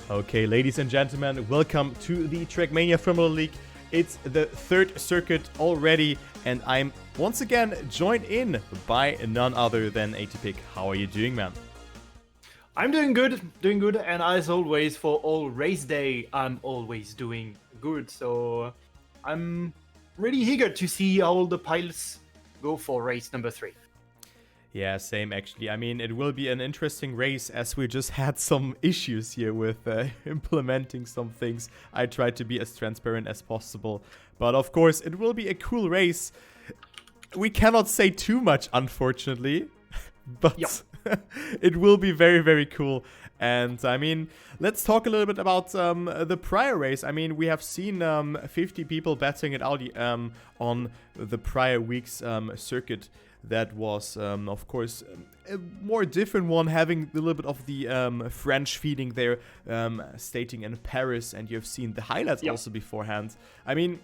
Okay, ladies and gentlemen, welcome to the Trackmania Formula League. It's the third circuit already, and I'm once again joined in by none other than Atypick. How are you doing, man? I'm doing good, and as always, for all race day, I'm always doing good. So I'm really eager to see how all the pilots go for race number 3. Yeah, same actually. I mean, it will be an interesting race as we just had some issues here with implementing some things. I tried to be as transparent as possible, but of course, it will be a cool race. We cannot say too much, unfortunately, but yep. It will be very, very cool. And I mean, let's talk a little bit about the prior race. I mean, we have seen 50 people betting it out on the prior week's circuit. That was, of course, a more different one, having a little bit of the French feeding there, stating in Paris, and you've seen the highlights also beforehand. I mean,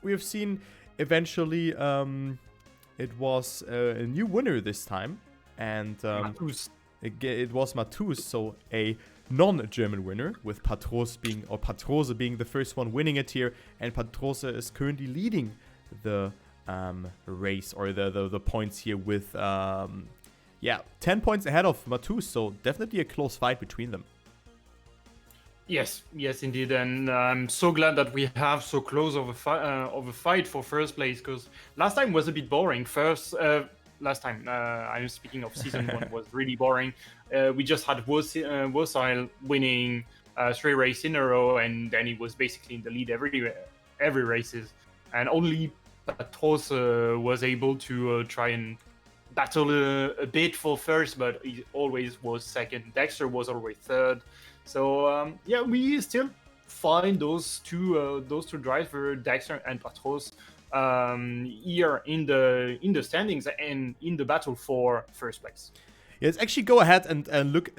we have seen eventually it was a new winner this time, and it was Matus, so a non-German winner, with Patrose being the first one winning it here, and Patrose is currently leading the race or the points here with 10 points ahead of Matus, so definitely a close fight between them. Yes, indeed, and I'm so glad that we have so close of a fight for first place, because last time was a bit boring. Last time, I'm speaking of season 1, was really boring. We just had Wosile winning 3 races in a row, and then he was basically in the lead every races, and only Patros was able to try and battle a bit for first, but he always was second. Dexter was always third. So we still find those two drivers, Dexter and Patros, here in the standings and in the battle for first place. Yeah, let's actually go ahead and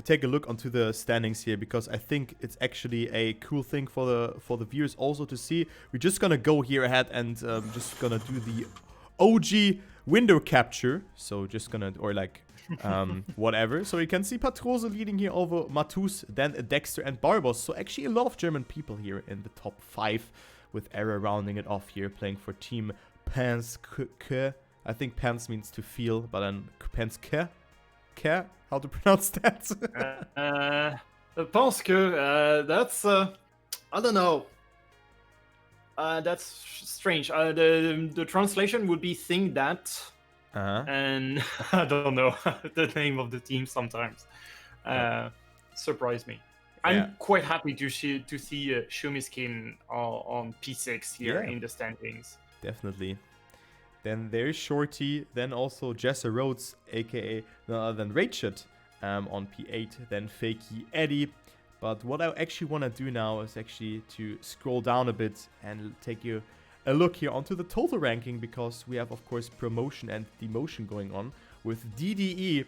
take a look onto the standings here, because I think it's actually a cool thing for the viewers also to see. We're just gonna go here ahead and just gonna do the OG window capture. So just gonna, or like whatever. So you can see Patrose leading here over Matus, then Dexter and Barbos. So actually a lot of German people here in the top 5, with Era rounding it off here, playing for Team Penske. I think Pens means to feel, but then Penske. How to pronounce that? Penske, that's I don't know. That's strange. The translation would be "thing that," and I don't know the name of the team sometimes. Surprised me. I'm quite happy to see Shumiskin on P6 here in the standings. Definitely. Then there's Shorty, then also Jessa Rhodes, aka none other than Rachel, on P8, then Fakey Eddie. But what I actually want to do now is actually to scroll down a bit and take you a look here onto the total ranking, because we have, of course, promotion and demotion going on, with DDE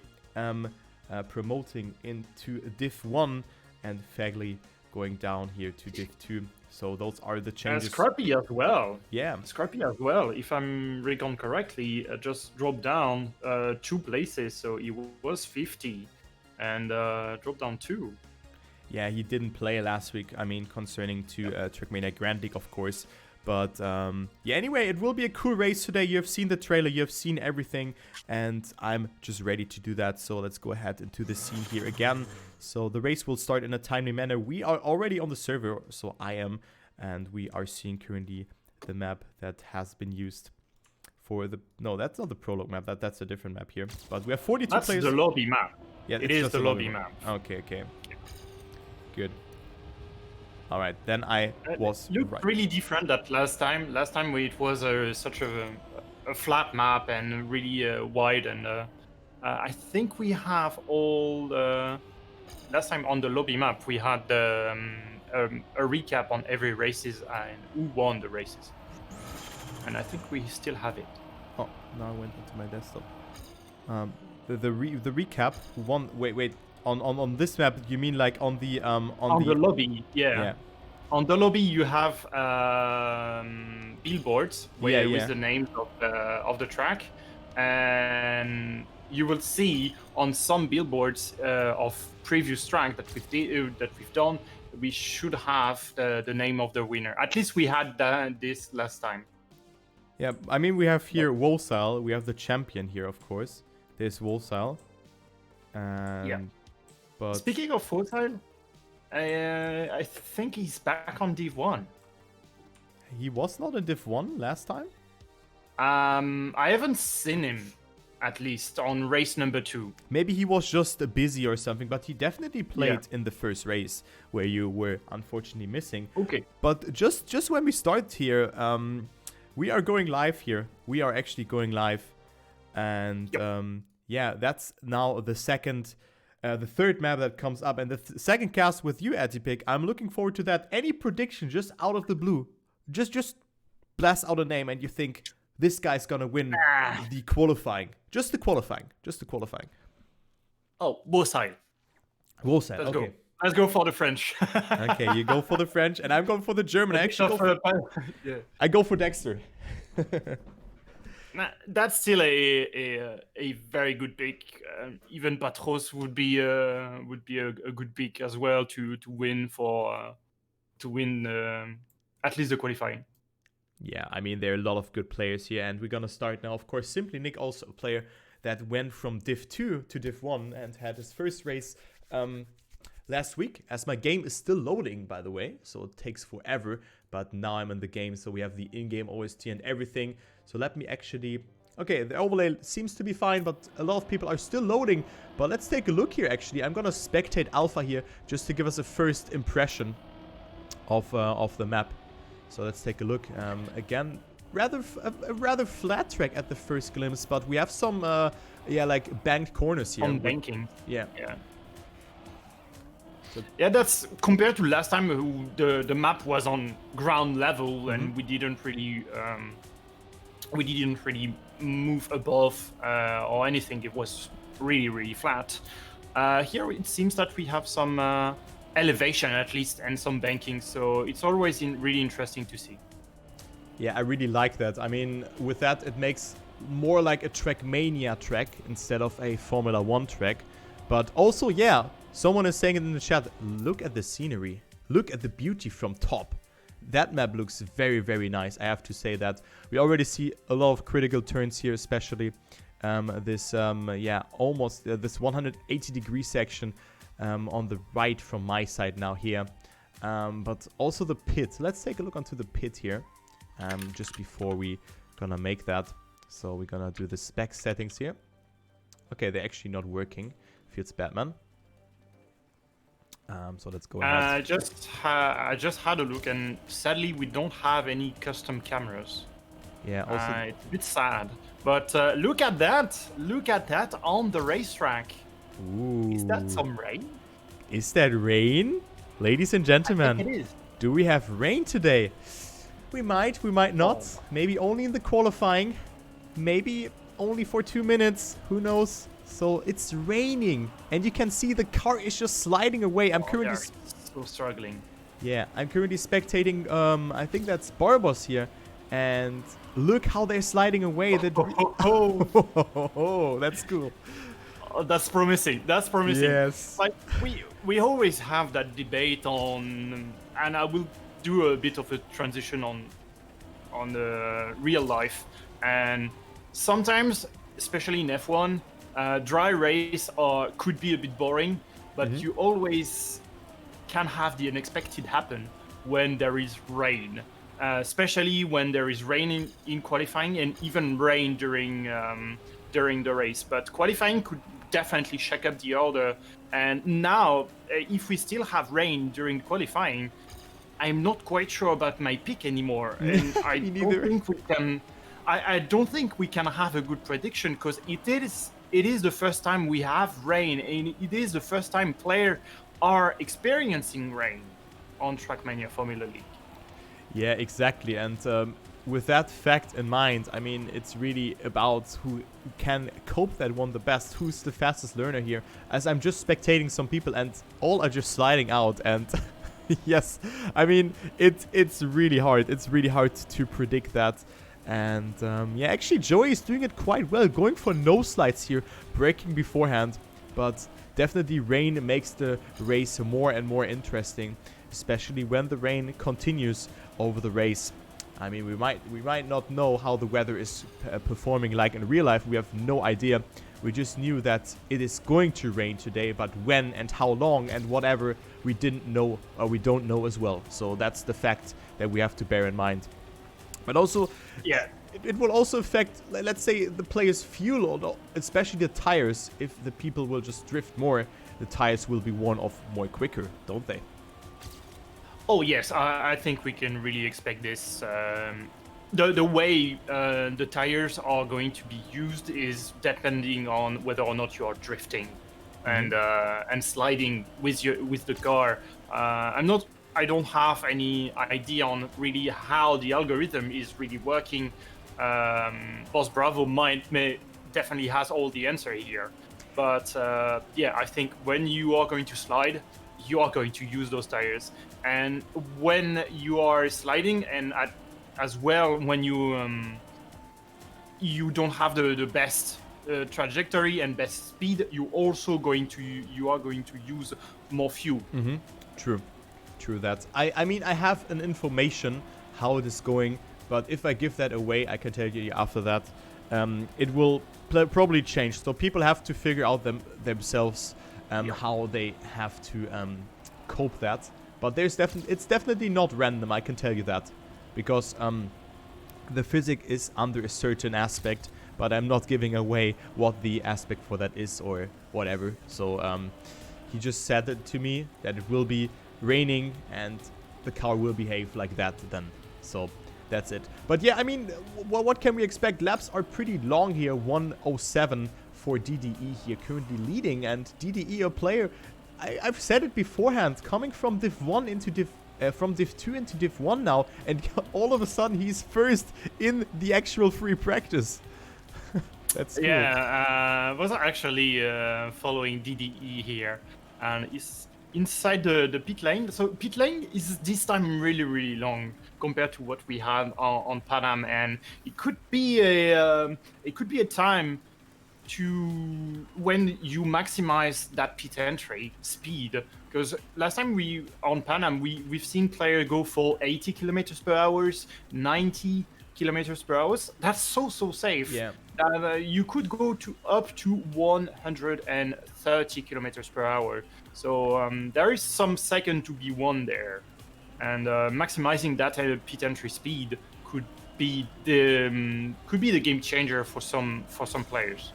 promoting into Div 1 and Fagley going down here to Div 2. So those are the changes. Scrappy as well. Yeah. Scrappy as well, if I'm reckoned correctly, just dropped down 2 places. So he was 50 and dropped down 2. Yeah, he didn't play last week. I mean, concerning to Trackmania Grand League, of course. But anyway, it will be a cool race today. You have seen the trailer, you have seen everything, and I'm just ready to do that. So let's go ahead into the scene here again. So the race will start in a timely manner. We are already on the server, so I am, and we are seeing currently the map that has been used for the... No, that's not the prologue map. That's a different map here. But we have 42 players. That's the lobby map. Yeah, it is the lobby map. Okay. Good. All right, then I was looked really different that last time. Last time it was such a flat map and really wide, and I think we have all last time on the lobby map we had a recap on every races and who won the races, and I think we still have it. Oh, now I went into my desktop. The recap won. Wait. On this map, you mean like on the lobby? Yeah. On the lobby, you have billboards with the names of the track, and you will see on some billboards of previous track that we've done we should have the name of the winner. At least we had this last time. Yeah, I mean, we have here Wolsile. We have the champion here, of course. There's Wolsile. And, Yeah. But Speaking of Wolsile, I think he's back on Div 1. he was not in Div 1 last time? I haven't seen him, at least, on race number 2. Maybe he was just busy or something, but he definitely played in the first race where you were unfortunately missing. Okay. But just when we start here, we are going live here. We are actually going live. And yeah, that's now the third map that comes up. And the second cast with you, Atypick. I'm looking forward to that. Any prediction just out of the blue? Just blast out a name and you think this guy's gonna win the qualifying. Just the qualifying. Oh, Wolsile. Wolsile, Let's okay. go. Let's go for the French. Okay, you go for the French and I'm going for the German. I go for Dexter. That's still a very good pick. Even Patros would be a good pick as well to win at least the qualifying. Yeah, I mean, there are a lot of good players here, and we're gonna start now. Of course, Simply Nick, also a player that went from Div 2 to Div 1 and had his first race last week, as my game is still loading, by the way, so it takes forever, but now I'm in the game, so we have the in-game OST and everything. So let me actually... Okay, the overlay seems to be fine, but a lot of people are still loading. But let's take a look here, actually. I'm gonna spectate Alpha here, just to give us a first impression of the map. So let's take a look. Again, a rather flat track at the first glimpse, but we have some, like banked corners here. On banking. Yeah. Yeah, that's compared to last time. The map was on ground level, and we didn't really move above or anything. It was really flat. Here it seems that we have some elevation at least and some banking, so it's always really interesting to see. Yeah, I really like that. I mean, with that it makes more like a Trackmania track instead of a Formula 1 track. But also, yeah, someone is saying it in the chat, look at the scenery, look at the beauty from top. That map looks very nice, I have to say that. We already see a lot of critical turns here, especially this 180 degree section on the right from my side now here. But also the pit. Let's take a look onto the pit here just before we gonna make that. So we're gonna do the spec settings here. Okay, they're actually not working. Feels Batman. So let's go ahead. I just had a look, and sadly we don't have any custom cameras. Yeah, also it's a bit sad. But look at that! Look at that on the racetrack. Ooh. Is that some rain? Is that rain? Ladies and gentlemen, I think it is. Do we have rain today? We might not. Oh. Maybe only in the qualifying. Maybe only for 2 minutes. Who knows? So it's raining, and you can see the car is just sliding away. I'm currently so struggling. Yeah, I'm currently spectating. I think that's Barbos here, and look how they're sliding away. Oh, that's cool. Oh, that's promising. That's promising. Yes. Like we always have that debate on, and I will do a bit of a transition on the real life, and sometimes, especially in F1. Dry race could be a bit boring, but you always can have the unexpected happen when there is rain, especially when there is rain in qualifying and even rain during the race. But qualifying could definitely shake up the order. And now, if we still have rain during qualifying, I'm not quite sure about my pick anymore. And I don't think we can. I don't think we can have a good prediction, because it is the first time we have rain, and it is the first time players are experiencing rain on Trackmania Formula League. Yeah, exactly. And with that fact in mind, I mean, it's really about who can cope that one the best, who's the fastest learner here. As I'm just spectating some people, and all are just sliding out. And yes, I mean, it's really hard. It's really hard to predict that. And yeah, actually Joey is doing it quite well, going for no slides here, braking beforehand, but definitely rain makes the race more and more interesting. especially when the rain continues over the race. I mean, we might not know how the weather is performing like in real life. We have no idea. We just knew that it is going to rain today, but when and how long and whatever, we didn't know, or we don't know as well. So that's the fact that we have to bear in mind. But also, Yeah. it will also affect, let's say, the player's fuel, or especially the tires. If the people will just drift more, the tires will be worn off more quicker, don't they? Oh yes, I think we can really expect this. The way the tires are going to be used is depending on whether or not you are drifting and sliding with the car. I don't have any idea on really how the algorithm is really working. Boss Bravo definitely has all the answer here, but yeah, I think when you are going to slide, you are going to use those tires, and when you are sliding, and as well when you don't have the best trajectory and best speed, you are going to use more fuel. True that. I mean, I have an information how it is going, but if I give that away, I can tell you after that, it will probably change. So people have to figure out themselves how they have to cope that. But it's definitely not random, I can tell you that, because the physics is under a certain aspect, but I'm not giving away what the aspect for that is or whatever. So he just said it to me that it will be raining and the car will behave like that then. So that's it. But yeah, I mean, what can we expect? Laps are pretty long here. 1:07 for DDE here, currently leading, and DDE, a player, I've said it beforehand, coming from Div 1 into from Div 2 into Div 1 now, and all of a sudden he's first in the actual free practice. That's cool. Yeah, I was actually following DDE here, and it's inside the pit lane. So pit lane is this time really long compared to what we had on Panam, and it could be a time to when you maximize that pit entry speed, because last time on Panam we've seen players go for 80 kilometers per hour, 90 kilometers per hour. That's so safe. Yeah. You could go up to 130 kilometers per hour. So there is some second to be won there, and maximizing that pit entry speed could be the game changer for some players.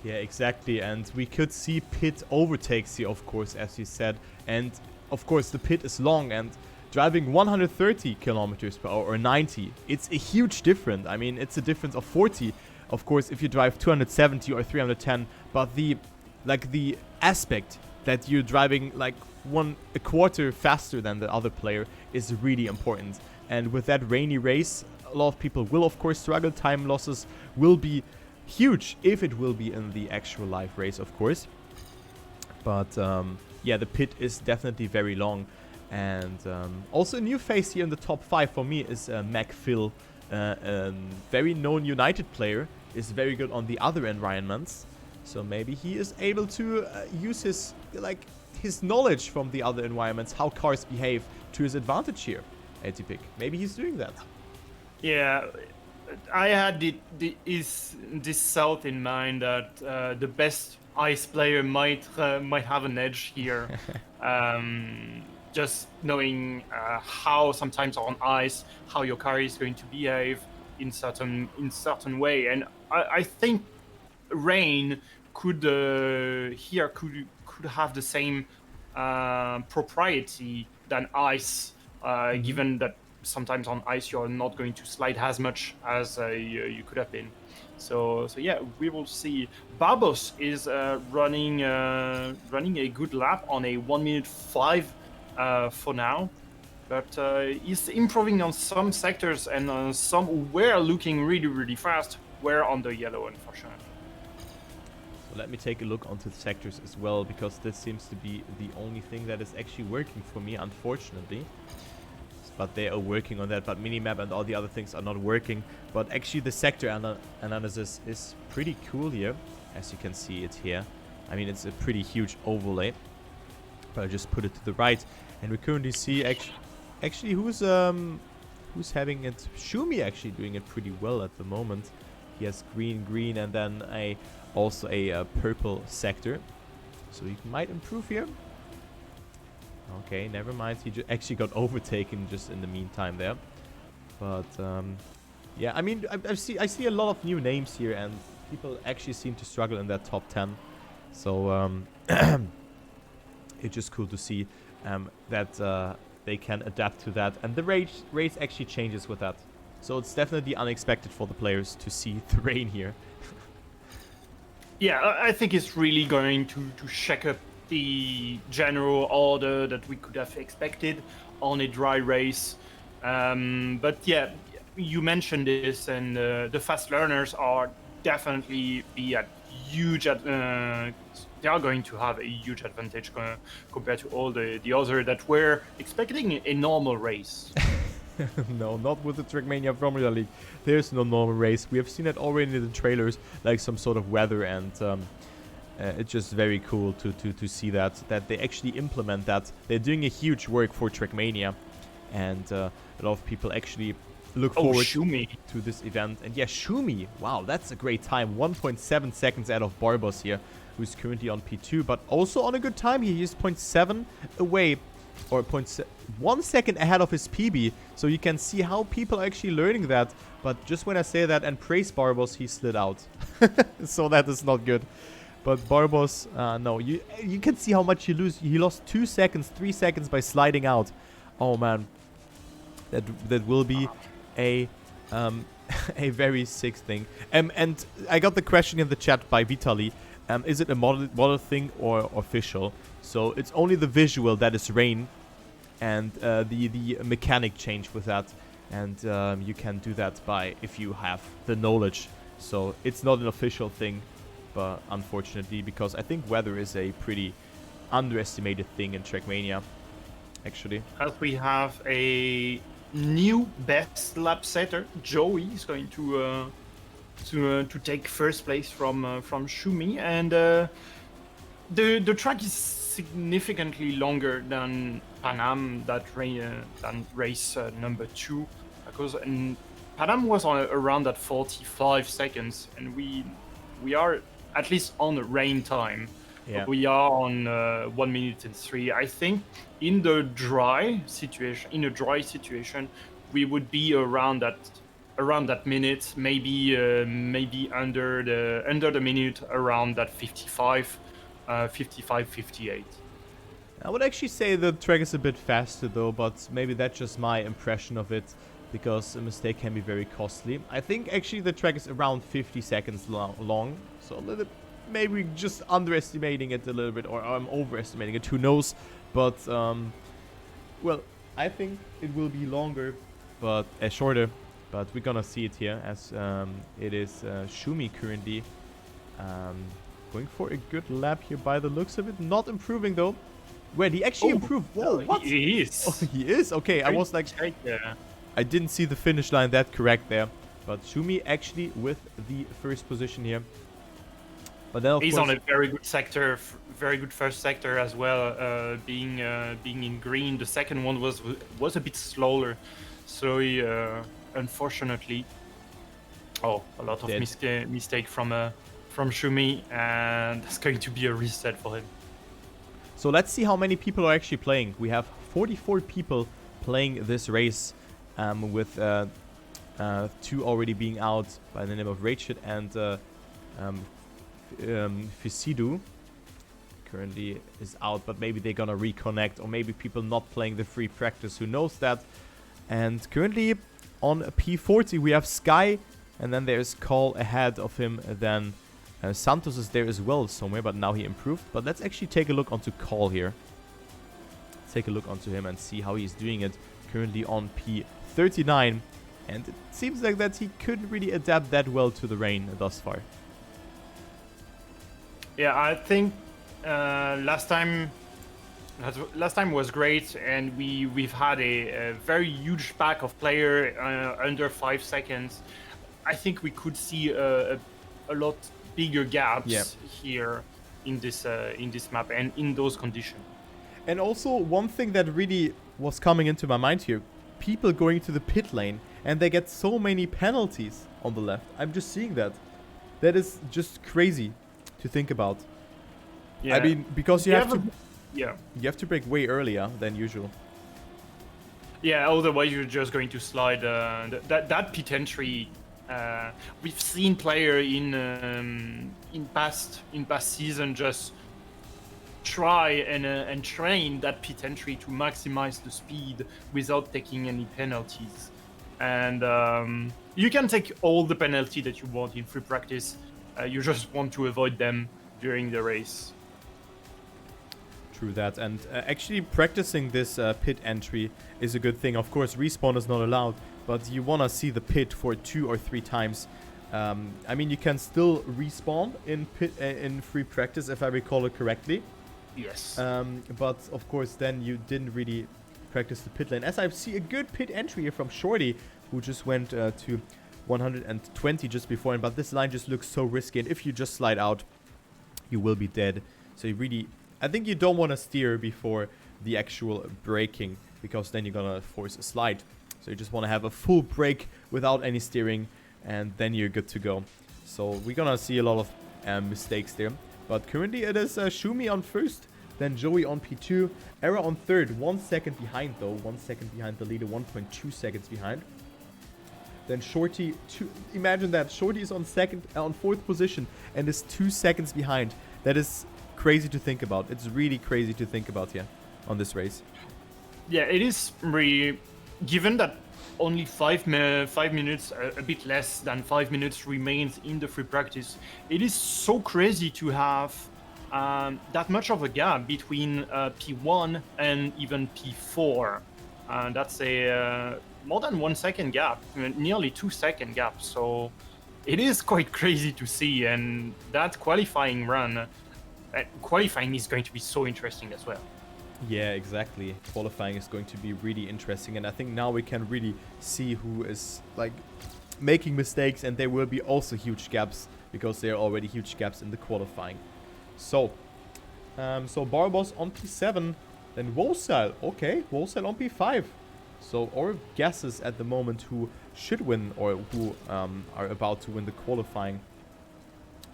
Yeah, exactly, and we could see pit overtakes here, of course, as you said, and of course the pit is long, and driving 130 kilometers per hour or 90, it's a huge difference. I mean, it's a difference of 40, of course, if you drive 270 or 310, but the aspect that you're driving like a quarter faster than the other player is really important. And with that rainy race, a lot of people will of course struggle. Time losses will be huge if it will be in the actual live race, of course. But yeah, the pit is definitely very long. And also a new face here in the top 5 for me is McPhil, very known United player, is very good on the other environments. So maybe he is able to use his knowledge from the other environments, how cars behave, to his advantage here. Atypick, maybe he's doing that. Yeah, I had this thought in mind that the best ice player might have an edge here. Just knowing how sometimes on ice, how your car is going to behave in certain way, and I think rain could have the same propriety than ice, given that sometimes on ice you're not going to slide as much as you could have been. So yeah, we will see. Barbos is running a good lap on a 1:05 for now, but he's improving on some sectors, and some were looking really fast were on the yellow, unfortunately. So let me take a look onto the sectors as well, because this seems to be the only thing that is actually working for me, unfortunately. But they are working on that, but minimap and all the other things are not working. But actually the sector analysis is pretty cool here, as you can see it here. I mean, it's a pretty huge overlay. But I just put it to the right, and we currently see actually who's having it. Shumi actually doing it pretty well at the moment. He has green, and then also a purple sector, so he might improve here. Okay, never mind. He actually got overtaken just in the meantime there. But yeah, I mean, I see a lot of new names here, and people actually seem to struggle in that top 10. So it's just cool to see that they can adapt to that, and the race actually changes with that. So it's definitely unexpected for the players to see the rain here. Yeah, I think it's really going to shake up the general order that we could have expected on a dry race. But yeah, you mentioned this, and the fast learners are definitely be at huge. They are going to have a huge advantage compared to all the other that were expecting a normal race. No, not with the Trackmania Formula League. There's no normal race. We have seen it already in the trailers, like some sort of weather, and it's just very cool to see that they actually implement that. They're doing a huge work for Trackmania, and a lot of people actually look forward to this event. And yeah, Shumi, wow, that's a great time. 1.7 seconds out of Barbos here, who's currently on P2, but also on a good time. He is 0.7 away, or 1 second ahead of his PB. So you can see how people are actually learning that. But just when I say that and praise Barbos, he slid out. So that is not good. But Barbos, no, you can see how much he lose. He lost 2 seconds, 3 seconds by sliding out. Oh man, that will be a very sick thing. And I got the question in the chat by Vitali. Is it a model thing or official? So it's only the visual that is rain, and the mechanic change with that. And you can do that by if you have the knowledge. So it's not an official thing, but unfortunately, because I think weather is a pretty underestimated thing in Trackmania, actually. As we have a new best lap setter, Joey is going to take first place from Shumi, and the track is significantly longer than Panam, than race number 2, because Panam was around at 45 seconds, and we are at least on the rain time. Yeah. We are on 1 minute and 3. I think in a dry situation, we would be around that minute, maybe under the minute, around that 55, 58. I would actually say the track is a bit faster though, but maybe that's just my impression of it, because a mistake can be very costly. I think actually the track is around 50 seconds long, so a little, maybe just underestimating it a little bit, or I'm overestimating it, who knows. But well, I think it will be longer, but shorter. But we're gonna see it here, as it is Shumi currently going for a good lap here by the looks of it. Not improving though. Wait, he actually improved. Whoa, what? He is. Oh, he is? Okay, I was like, I didn't see the finish line that correct there. But Shumi actually with the first position here. But then he's on a very good sector, very good first sector as well. Being in green, the second one was a bit slower, so he unfortunately, a lot of mistake from Shumi, and it's going to be a reset for him. So let's see how many people are actually playing. We have 44 people playing this race, with 2 already being out by the name of Rachid and Fisidu. Currently is out, but maybe they're gonna reconnect, or maybe people not playing the free practice, who knows that. And currently on P40 we have Sky, and then there's Call ahead of him, then Santos is there as well somewhere, but now he improved. But let's actually take a look onto Call here. Take a look onto him and see how he's doing it. Currently on P39, and it seems like that he couldn't really adapt that well to the rain thus far. Yeah, I think last time was great, and we've had a very huge pack of player under 5 seconds. I think we could see a lot bigger gaps here in this map and in those conditions. And also, one thing that really was coming into my mind here, people going to the pit lane, and they get so many penalties on the left. I'm just seeing that. That is just crazy to think about. Yeah. I mean, because you have to... Yeah. You have to brake way earlier than usual. Yeah, otherwise you're just going to slide. That pit entry, we've seen player in past season just try and train that pit entry to maximize the speed without taking any penalties. And you can take all the penalty that you want in free practice. You just want to avoid them during the race. True that, and actually practicing this pit entry is a good thing. Of course, respawn is not allowed, but you want to see the pit for 2 or 3 times. I mean, you can still respawn in free practice, if I recall it correctly. Yes. But of course, then you didn't really practice the pit lane. As I see a good pit entry here from Shorty, who just went to 120 just before him. But this line just looks so risky, and if you just slide out, you will be dead. So you really... I think you don't want to steer before the actual braking, because then you're gonna force a slide. So you just want to have a full brake without any steering, and then you're good to go. So we're gonna see a lot of mistakes there. But currently it is Shumi on first, then Joey on P2, Era on third, 1 second behind though, 1 second behind the leader, 1.2 seconds behind. Then Shorty, imagine that, Shorty is on fourth position and is 2 seconds behind. That is crazy to think about. It's really crazy to think about here on this race. Yeah, it is really, given that only 5 minutes, a bit less than 5 minutes remains in the free practice, it is so crazy to have that much of a gap between P1 and even P4. That's a more than 1 second gap, nearly 2 second gap. So it is quite crazy to see, and that qualifying run, qualifying is going to be so interesting as well. Yeah, exactly. Qualifying is going to be really interesting, and I think now we can really see who is like making mistakes, and there will be also huge gaps because there are already huge gaps in the qualifying. So Barboss on P7, then Wosal. Okay, Wosal on P5. So our guesses at the moment who should win or who are about to win the qualifying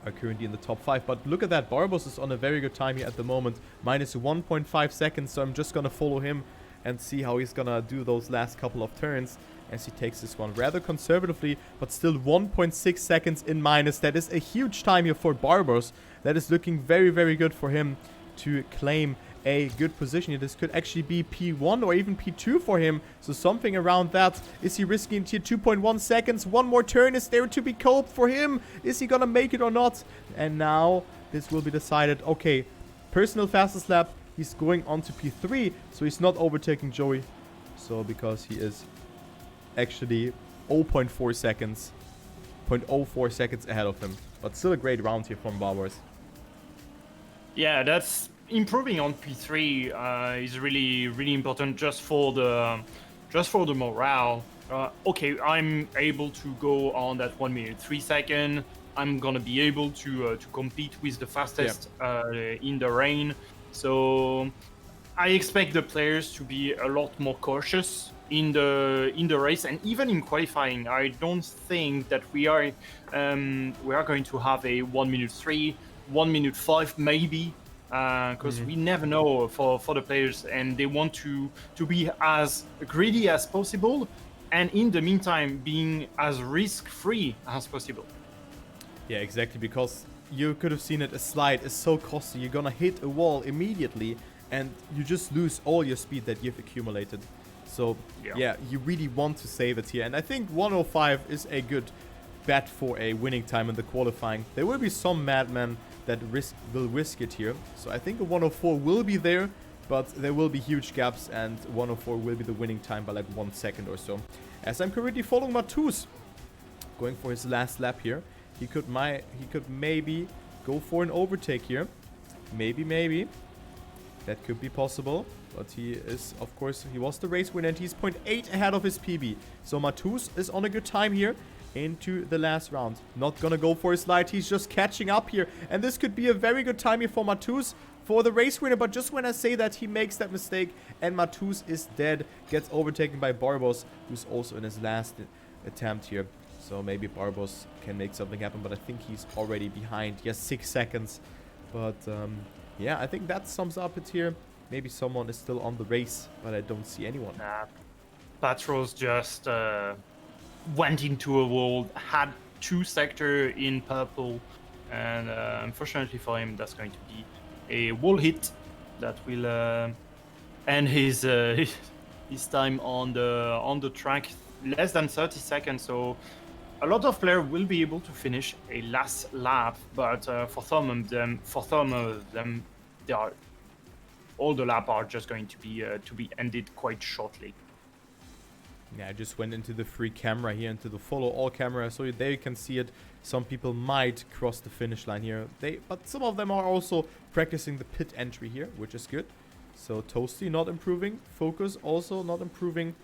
are currently in the top 5. But look at that, Barboss is on a very good time here at the moment, minus 1.5 seconds. So I'm just gonna follow him and see how he's gonna do those last couple of turns as he takes this one rather conservatively, but still 1.6 seconds in minus. That is a huge time here for Barboss. That is looking very, very good for him to claim a good position here. This could actually be P1 or even P2 for him. So something around that. Is he risking here 2.1 seconds? One more turn is there to be coped for him. Is he gonna make it or not? And now this will be decided. Okay, personal fastest lap. He's going on to P3. So he's not overtaking Joey. So because he is actually 0.4 seconds, 0.04 seconds ahead of him. But still a great round here from Barboss. Yeah, that's improving on P3 is really, really important just for the morale. Okay, I'm able to go on that 1 minute 3 second. I'm gonna be able to compete with the fastest in the rain. So I expect the players to be a lot more cautious in the race, and even in qualifying. I don't think that we are going to have a 1 minute 3, 1 minute 5 maybe. Because we never know for the players, and they want to be as greedy as possible, and in the meantime being as risk-free as possible. Yeah, exactly, because you could have seen it, a slide is so costly. You're gonna hit a wall immediately and you just lose all your speed that you've accumulated. So yeah, you really want to save it here, and I think 105 is a good bet for a winning time in the qualifying. There will be some madmen that will risk it here. So I think a 104 will be there, but there will be huge gaps, and 104 will be the winning time by like 1 second or so. As I'm currently following Matus, going for his last lap here. He could maybe go for an overtake here. Maybe. That could be possible. But he is, of course, he was the race winner, and he's 0.8 ahead of his PB. So Matus is on a good time here into the last round. Not gonna go for a slide, he's just catching up here, and this could be a very good time here for Matus. for the race winner. But just when I say that, he makes that mistake, and Matus is dead, gets overtaken by Barbos, who's also in his last attempt here. So maybe Barbos can make something happen, but I think he's already behind. Yes, 6 seconds. But yeah, I think that sums up it here. Maybe someone is still on the race, but I don't see anyone. Patros just went into a wall, had 2 sector in purple, and unfortunately for him, that's going to be a wall hit that will end his time on the track. Less than 30 seconds, so a lot of players will be able to finish a last lap, but for some of them, all the lap are just going to be ended quite shortly. Yeah, I just went into the free camera here, into the follow all camera, so there you can see it. Some people might cross the finish line here, but some of them are also practicing the pit entry here, which is good. So Toasty not improving, Focus also not improving.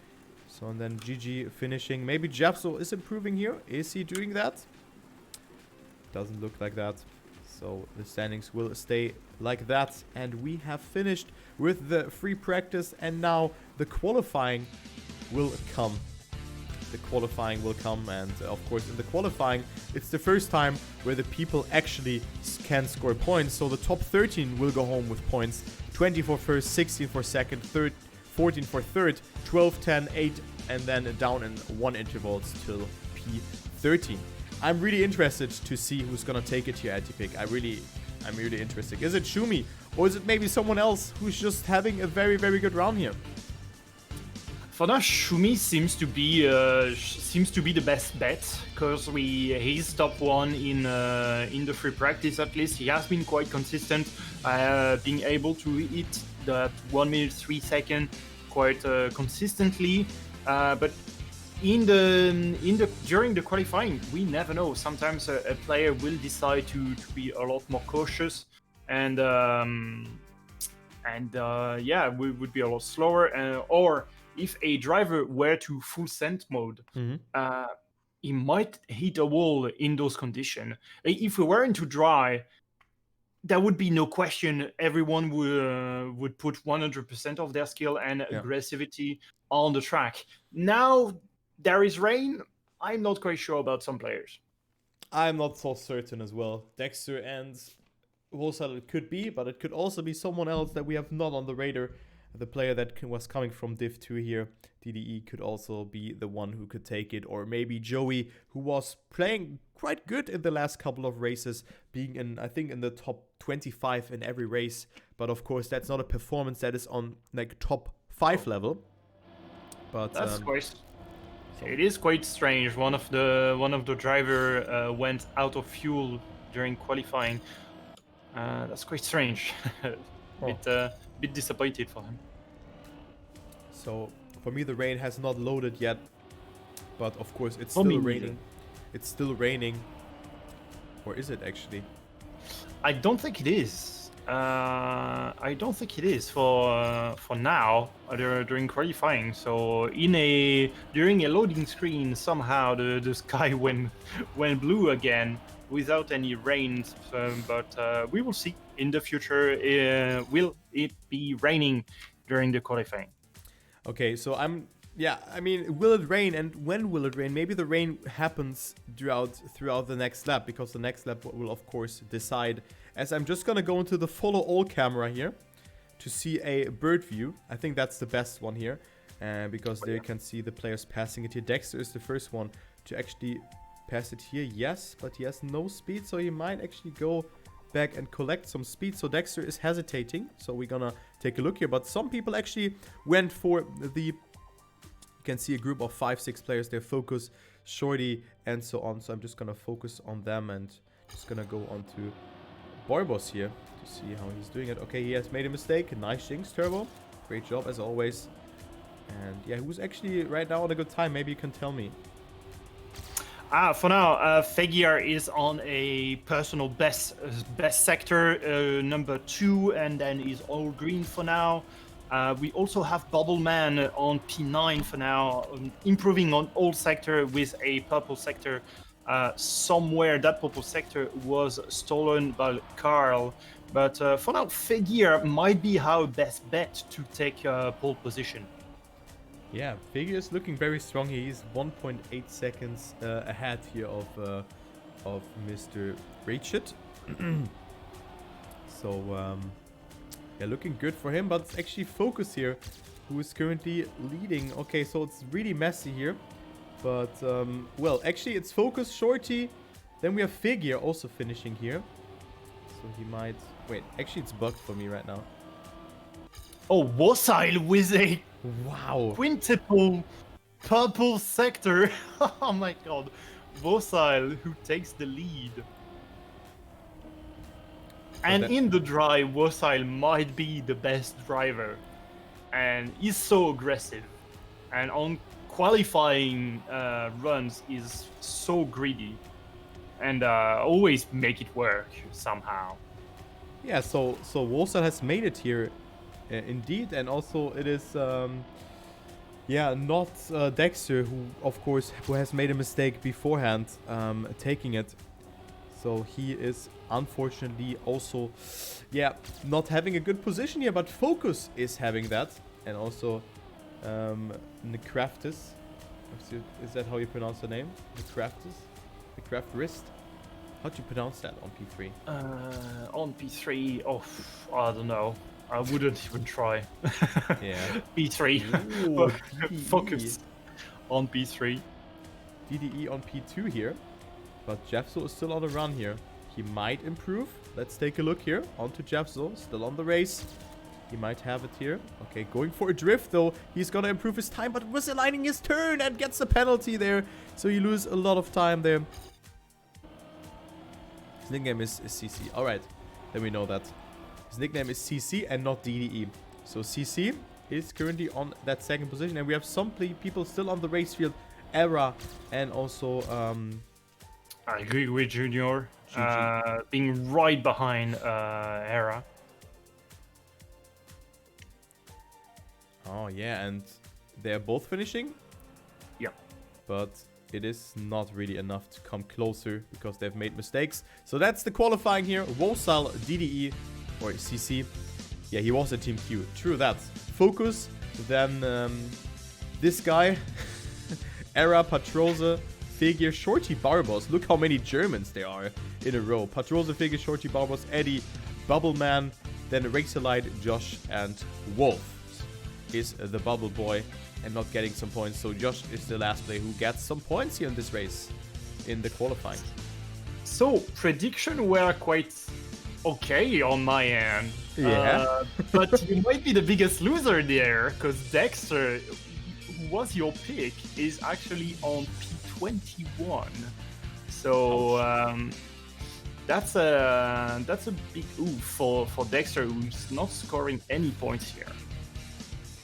So and then GG finishing. Maybe Jeffso is improving here. Is he doing that? Doesn't look like that. So the standings will stay like that. And we have finished with the free practice, and now the qualifying will come. The qualifying will come, and of course in the qualifying it's the first time where the people actually can score points. So the top 13 will go home with points. 20 for first, 16 for second, 14 for third, 12, 10, 8, and then down in 1 intervals till P13. I'm really interested to see who's gonna take it here at Atypick. I'm really interested. Is it Shumi, or is it maybe someone else who's just having a very, very good round here? For now, Shumi seems to be the best bet, because he's top 1 in the free practice. At least he has been quite consistent, being able to hit that 1 minute 3 second quite consistently. But during the qualifying, we never know. Sometimes a player will decide to be a lot more cautious, and yeah, we would be a lot slower, or if a driver were to full scent mode, he might hit a wall in those conditions. If we were into dry, there would be no question. Everyone would put 100% of their skill and aggressivity on the track. Now there is rain. I'm not quite sure about some players. I'm not so certain as well. Dexter and Wolsal it could be, but it could also be someone else that we have not on the radar. The player that was coming from Div 2 here, DDE, could also be the one who could take it. Or maybe Joey, who was playing quite good in the last couple of races, being in, I think, in the top 25 in every race. But of course, that's not a performance that is on like top 5 level. But that's quite. It is quite strange. One of the driver went out of fuel during qualifying. That's quite strange. Bit disappointed for him. So for me, the rain has not loaded yet, but of course it's still raining. It's still raining, or is it actually? I don't think it is. I don't think it is for now during qualifying. So during a loading screen, somehow the sky went blue again without any rain. But we will see in the future. Will it be raining during the qualifying? Okay, so I mean, will it rain, and when will it rain? Maybe the rain happens throughout the next lap, because the next lap will of course decide. As I'm just gonna go into the follow all camera here to see a bird view. I think that's the best one here, because there you can see the players passing it here. Dexter is the first one to actually pass it here. Yes, but he has no speed, so he might actually go back and collect some speed. So Dexter is hesitating, so we're gonna take a look here. But some people actually went for you can see a group of 5-6 players there, Focus, Shorty, and so on. So I'm just gonna focus on them and just gonna go on to Barbos here to see how he's doing it. Okay, he has made a mistake. Nice jinx, Turbo. Great job as always. And yeah, who's actually right now on a good time? Maybe you can tell me. For now, Fegiar is on a personal best sector, number 2, and then is all green for now. We also have Bubble Man on P9 for now, improving on all sector with a purple sector. Somewhere that purple sector was stolen by Carl, But for now, Figure might be our best bet to take pole position. Yeah, Figure is looking very strong. He's 1.8 seconds ahead here of Mr. Ratchet. So, yeah, looking good for him. But it's actually Focus here who is currently leading. Okay, so it's really messy here. But, well, actually it's Focus, Shorty. Then we have Figure also finishing here. So he might... Wait, actually it's bugged for me right now. Oh, Wasile with a Wow. quintuple purple sector. Oh my god. Wasile who takes the lead. And in the dry, Wasile might be the best driver. And he's so aggressive. And on qualifying runs, is so greedy. And always make it work somehow. Yeah, so Wasile has made it here. Indeed, and also it is, yeah, not Dexter who has made a mistake beforehand taking it. So he is unfortunately also, yeah, not having a good position here, but Focus is having that. And also Necraftis. Is that how you pronounce the name? Necraftis? Necraftrist? How do you pronounce that on P3? On P3, oh, I don't know. I wouldn't even try. Yeah. P3. Ooh, Focus on P3. DDE on P2 here. But Jeffzo is still on the run here. He might improve. Let's take a look here. On to Jeffzo. Still on the race. He might have it here. Okay, going for a drift though. He's gonna improve his time, but was aligning his turn and gets a penalty there. So you lose a lot of time there. His nickname is CC. Alright, then we know that. His nickname is CC and not DDE. So CC is currently on that second position. And we have some people still on the race field. Era and also... I agree with Junior. Being right behind Era. Oh, yeah, and they're both finishing? Yeah. But it is not really enough to come closer because they've made mistakes. So that's the qualifying here. Wasile, DDE, or CC. Yeah, he was in Team Q. True that. Focus, then this guy, Era, Patrose, Figure, Shorty, Barbos. Look how many Germans there are in a row. Patrose, Figure, Shorty, Barbos, Eddie, Bubbleman, then Racerlight, Josh, and Wolf is the bubble boy and not getting some points. So Josh is the last player who gets some points here in this race in the qualifying. So prediction were quite okay on my end. Yeah. But you might be the biggest loser there because Dexter, who was your pick, is actually on P21. So that's a big oof for Dexter, who's not scoring any points here.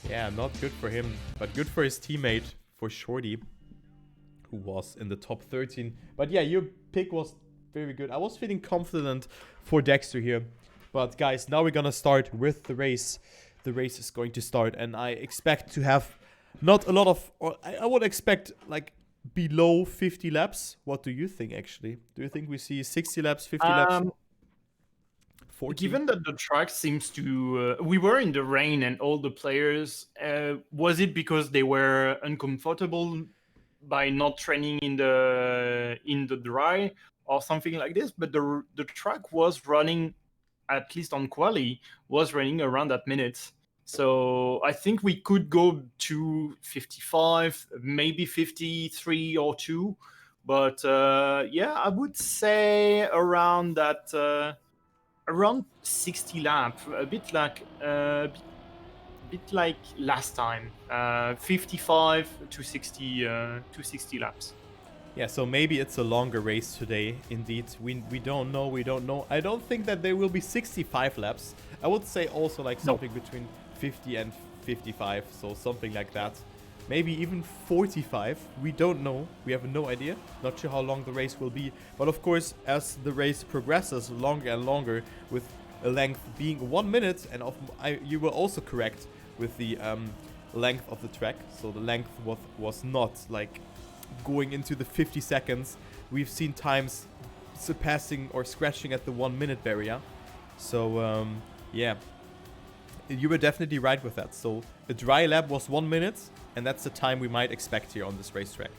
Yeah, not good for him, but good for his teammate, for Shorty, who was in the top 13. But yeah, your pick was very good. I was feeling confident for Dexter here. But guys, now we're gonna start with the race. The race is going to start, and I expect to have not a lot of... Or I would expect, like, below 50 laps. What do you think, actually? Do you think we see 60 laps, 50 laps? 40? Given that the track seems to... we were in the rain and all the players... was it because they were uncomfortable by not training in the dry or something like this? But the track was running, at least on quali, was running around that minute. So I think we could go to 55, maybe 53 or 2. But yeah, I would say around that... around 60 laps, a bit like last time, 55 to 60 laps. Yeah, so maybe it's a longer race today. Indeed, we don't know. I don't think that there will be 65 laps. I would say also like something between 50 and 55, so something like that. Maybe even 45. We don't know. We have no idea. Not sure how long the race will be. But of course, as the race progresses longer and longer, with a length being 1 minute, and you were also correct with the length of the track. So the length was not like going into the 50 seconds. We've seen times surpassing or scratching at the 1 minute barrier. So, yeah. You were definitely right with that. So, a dry lap was 1 minute, and that's the time we might expect here on this racetrack.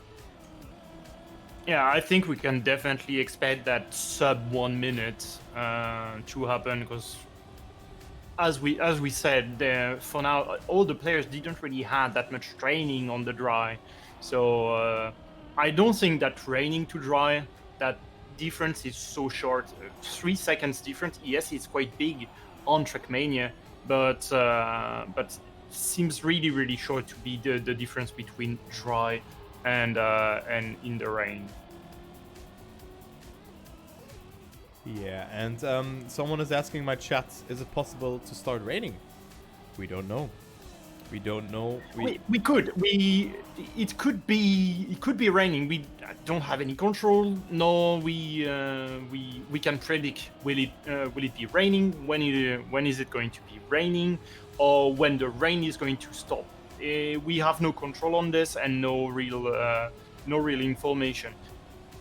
Yeah, I think we can definitely expect that sub 1 minute to happen, because as we said, for now all the players didn't really have that much training on the dry, so I don't think that training to dry, that difference is so short. 3 seconds difference, yes, it's quite big on Trackmania, but seems really short to be the difference between dry and in the rain. Yeah, and someone is asking my chat, is it possible to start raining? We don't know. We don't know. We could. It could be raining. We don't have any control. No, we can predict will it be raining? When is it going to be raining? Or when the rain is going to stop? We have no control on this and no real information.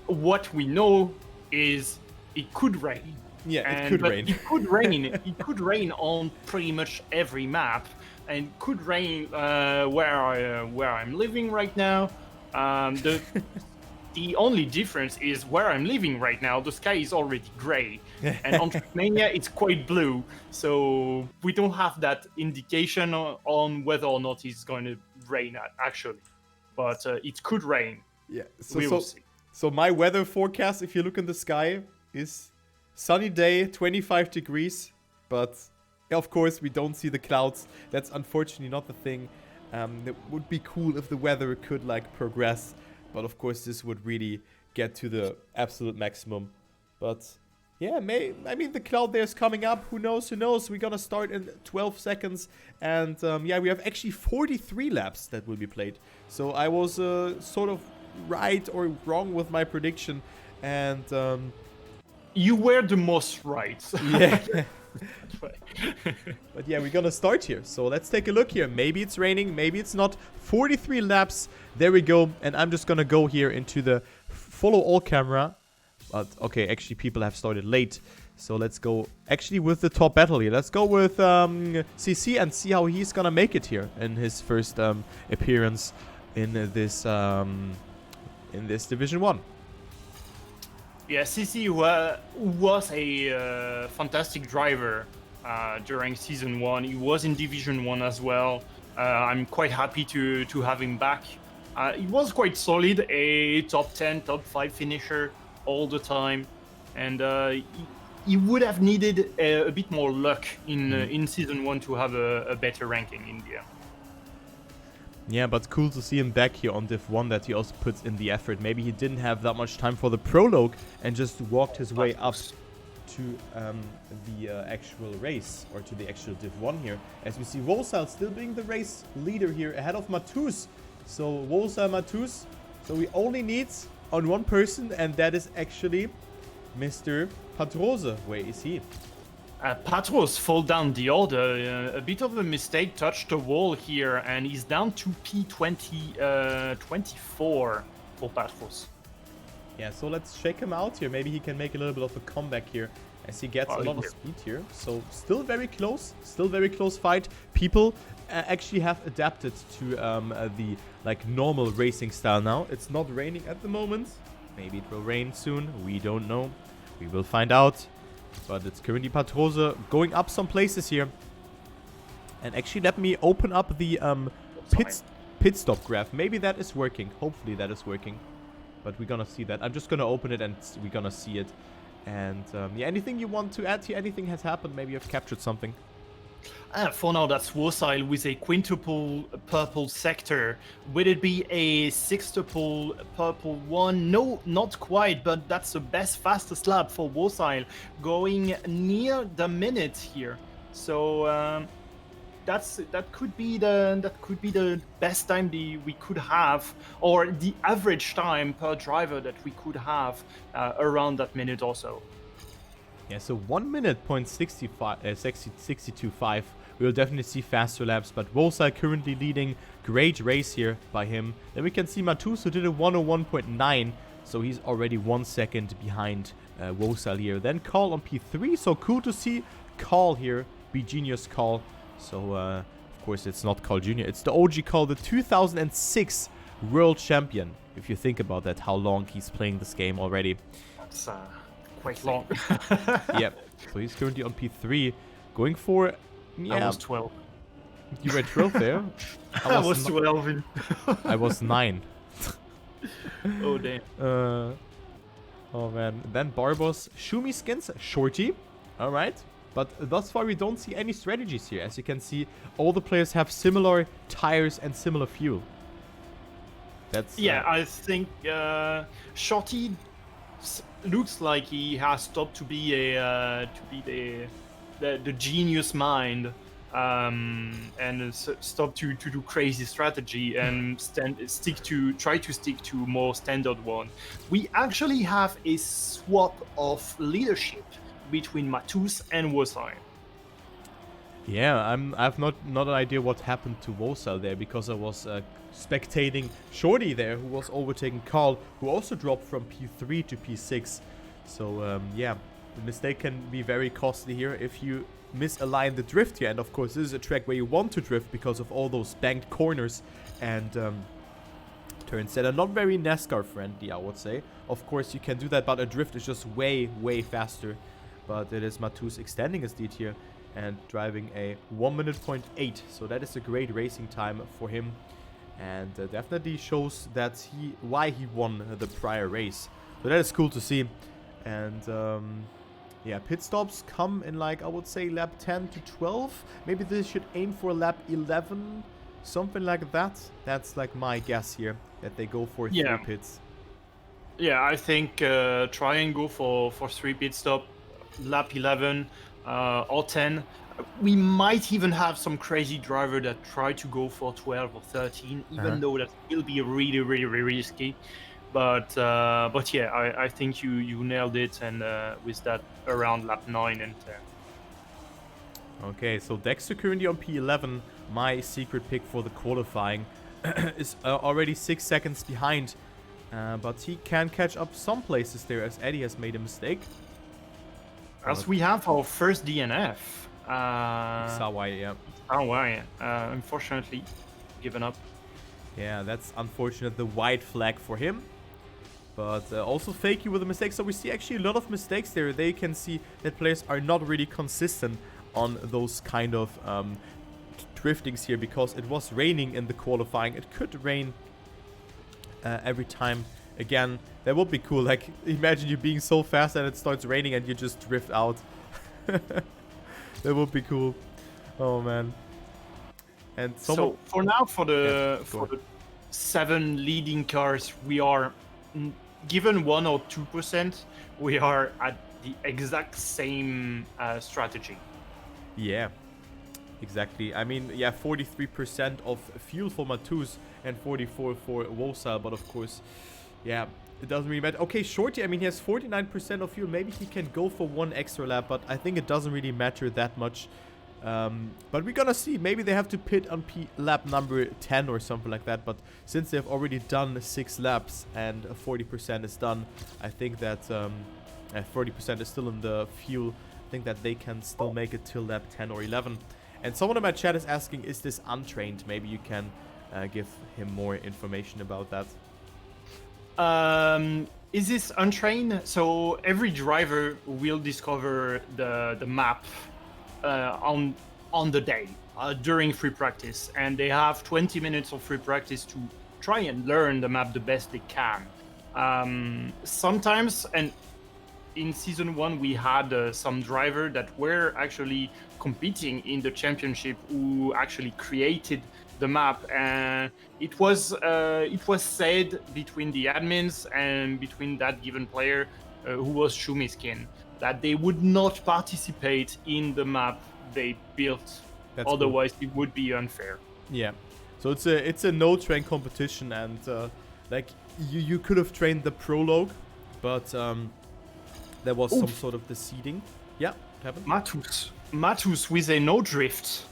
What we know is it could rain. Yeah, it could rain. It could rain. It could rain on pretty much every map, and could rain where I'm living right now. The only difference is where I'm living right now, the sky is already gray, and on Trackmania it's quite blue, so we don't have that indication on whether or not it's going to rain actually, but it could rain. Yeah, we'll see. So my weather forecast, if you look in the sky, is sunny day, 25 degrees, but of course we don't see the clouds. That's unfortunately not the thing. It would be cool if the weather could like progress, but of course this would really get to the absolute maximum. But yeah, I mean the cloud there is coming up. Who knows? We're gonna start in 12 seconds, and yeah, we have actually 43 laps that will be played. So I was sort of right or wrong with my prediction, and you were the most right. Yeah. But yeah, we're gonna start here. So let's take a look here. Maybe it's raining, maybe it's not. 43 laps. There we go. And I'm just gonna go here into the follow all camera. But okay, actually people have started late. So let's go actually with the top battle here. Let's go with CC and see how he's gonna make it here in his first appearance in this Division 1. Yeah, CC was a fantastic driver during Season 1. He was in Division 1 as well. I'm quite happy to have him back. He was quite solid, a top 10, top 5 finisher all the time. And he would have needed a bit more luck in Season 1 to have a better ranking in the end. Yeah, but cool to see him back here on Div 1, that he also puts in the effort. Maybe he didn't have that much time for the prologue and just walked his way up to the actual race, or to the actual Div 1 here. As we see Wolsal still being the race leader here ahead of Matus. So Wolsal, Matus. So we only need on one person, and that is actually Mr. Patrose. Where is he? Patros fall down the order. A bit of a mistake, touched the wall here, and he's down to P24 for Patros. Yeah, so let's check him out here. Maybe he can make a little bit of a comeback here, as he gets a lot of speed here. So still very close fight. People actually have adapted to the like normal racing style now. It's not raining at the moment. Maybe it will rain soon. We don't know. We will find out. But it's currently Patrose going up some places here. And actually, let me open up the pit stop graph. Maybe that is working. Hopefully that is working. But we're gonna see that. I'm just gonna open it and we're gonna see it. And yeah, anything you want to add here? Anything has happened? Maybe you've captured something. For now, that's Warsail with a quintuple purple sector. Will it be a sextuple purple one? No, not quite, but that's the best fastest lap for Warsail, going near the minute here. So that could be the best time we could have, or the average time per driver that we could have around that minute or so. Yeah, so 1 minute point 62.5. We'll definitely see faster laps, but Wolsal currently leading. Great race here by him. Then we can see Matus, who did a 101.9, so he's already 1 second behind Wolsal here. Then Carl on P3, so cool to see Carl here, Be Genius Carl. So, of course, it's not Carl Jr., it's the OG Carl, the 2006 World Champion. If you think about that, how long he's playing this game already. That's quite long. Yep. So he's currently on P3, going for... Yeah. I was 12. You were 12 there? I was 12. I was 9. Oh, damn. Oh, man. Then Barbos, Shumi Skins, Shorty. All right. But thus far, we don't see any strategies here. As you can see, all the players have similar tires and similar fuel. That's... Yeah, I think Shorty looks like he has stopped to be the genius mind, and stop to do crazy strategy and try to stick to more standard one. We actually have a swap of leadership between Matus and Wosai. Yeah, I've not an idea what happened to Wosal there, because I was spectating Shorty there, who was overtaking Carl, who also dropped from P3 to P6. So yeah, the mistake can be very costly here if you misalign the drift here. And of course, this is a track where you want to drift because of all those banked corners and turns that are not very NASCAR friendly, I would say. Of course, you can do that, but a drift is just way faster. But it is Matus extending his lead here and driving a 1:08. So that is a great racing time for him, and definitely shows that why he won the prior race. So that is cool to see. And yeah, pit stops come in, like, I would say lap 10 to 12. Maybe they should aim for lap 11, something like that. That's like my guess here, that they go for 3 pits. Yeah, I think try and go for 3 pit stop, lap 11 or 10. We might even have some crazy driver that try to go for 12 or 13, even though that will be really risky. But yeah, I think you nailed it, and with that around lap 9 and 10. Okay, so Dexter currently on P11. My secret pick for the qualifying is already 6 seconds behind, but he can catch up some places there, as Eddie has made a mistake. As we have our first DNF. Sawai, yeah. Sawai, unfortunately, given up. Yeah, that's unfortunate. The white flag for him. But also Fakey with a mistake. So we see actually a lot of mistakes there. They can see that players are not really consistent on those kind of driftings here, because it was raining in the qualifying. It could rain every time. Again, that would be cool. Like, imagine you being so fast and it starts raining and you just drift out. That would be cool. Oh man. And so for now, for the 7 leading cars, we are given 1 or 2%. We are at the exact same strategy. Yeah, exactly. I mean, yeah, 43% of fuel for Matus and 44 for Wosal, but of course, yeah, it doesn't really matter. Okay, Shorty, I mean, he has 49% of fuel. Maybe he can go for 1 extra lap, but I think it doesn't really matter that much. But we're gonna see. Maybe they have to pit on lap number 10 or something like that. But since they've already done 6 laps and 40% is done, I think that 40% is still in the fuel. I think that they can still make it till lap 10 or 11. And someone in my chat is asking, is this untrained? Maybe you can give him more information about that. Is this untrained? So every driver will discover the map on the day during free practice, and they have 20 minutes of free practice to try and learn the map the best they can. Sometimes, and in season 1 we had some driver that were actually competing in the championship who actually created the map, and it was said between the admins and between that given player who was Shumiskin that they would not participate in the map they built. That's otherwise cool. It would be unfair. Yeah, so it's a no train competition, and like you could have trained the prologue, but there was some sort of the seeding. Yeah, what happened? Matus with a no drift.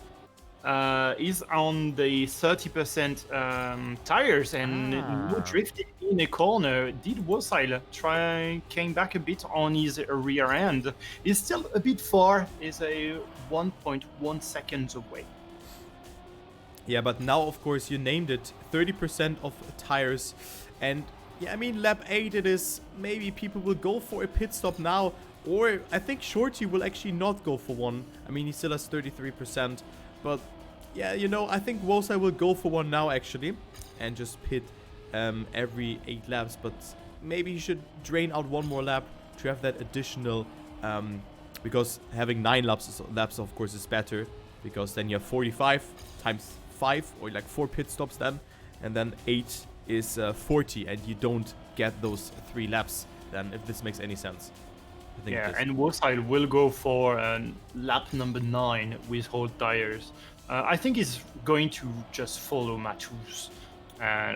is on the 30% tires and no drifting in a corner. Did Wosile came back a bit on his rear end. Is still a bit far, is a 1.1 seconds away. Yeah, but now, of course, you named it, 30% of tires. And, yeah, I mean, lap 8 it is. Maybe people will go for a pit stop now. Or I think Shorty will actually not go for one. I mean, he still has 33%. But, yeah, you know, I think Wosai will go for one now, actually. And just pit every 8 laps. But maybe he should drain out one more lap to have that additional... because having 9 laps, of course, is better. Because then you have 45 times 5, or like 4 pit stops then. And then 8 is 40, and you don't get those 3 laps then, if this makes any sense. I think yeah, and Wosile will go for lap number 9 with whole tires. I think he's going to just follow Matus.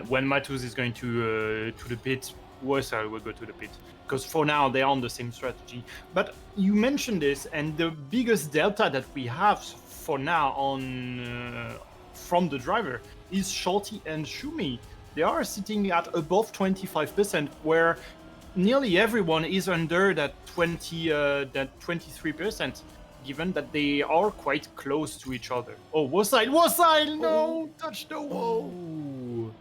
When Matus is going to the pit, Wosile will go to the pit. Because for now, they're on the same strategy. But you mentioned this, and the biggest delta that we have for now on from the driver is Shorty and Shumi. They are sitting at above 25%, where nearly everyone is under that 23%, given that they are quite close to each other. Oh, Wosile, no! Touch the wall! Oh.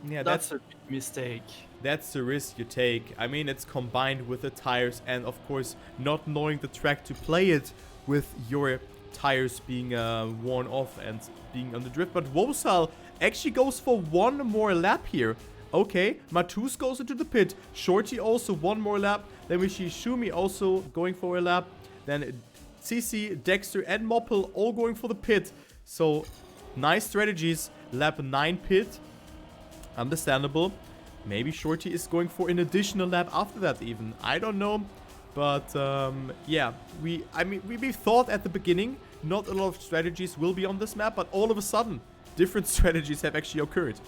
Yeah, that's a big mistake. That's the risk you take. I mean, it's combined with the tires and, of course, not knowing the track to play it with your tires being worn off and being on the drift. But Wosile actually goes for one more lap here. Okay, Matus goes into the pit. Shorty also one more lap. Then we see Shumi also going for a lap. Then CC, Dexter, and Moppel all going for the pit. So, nice strategies. Lap 9 pit. Understandable. Maybe Shorty is going for an additional lap after that even. I don't know. But, yeah. We thought at the beginning not a lot of strategies will be on this map. But all of a sudden, different strategies have actually occurred.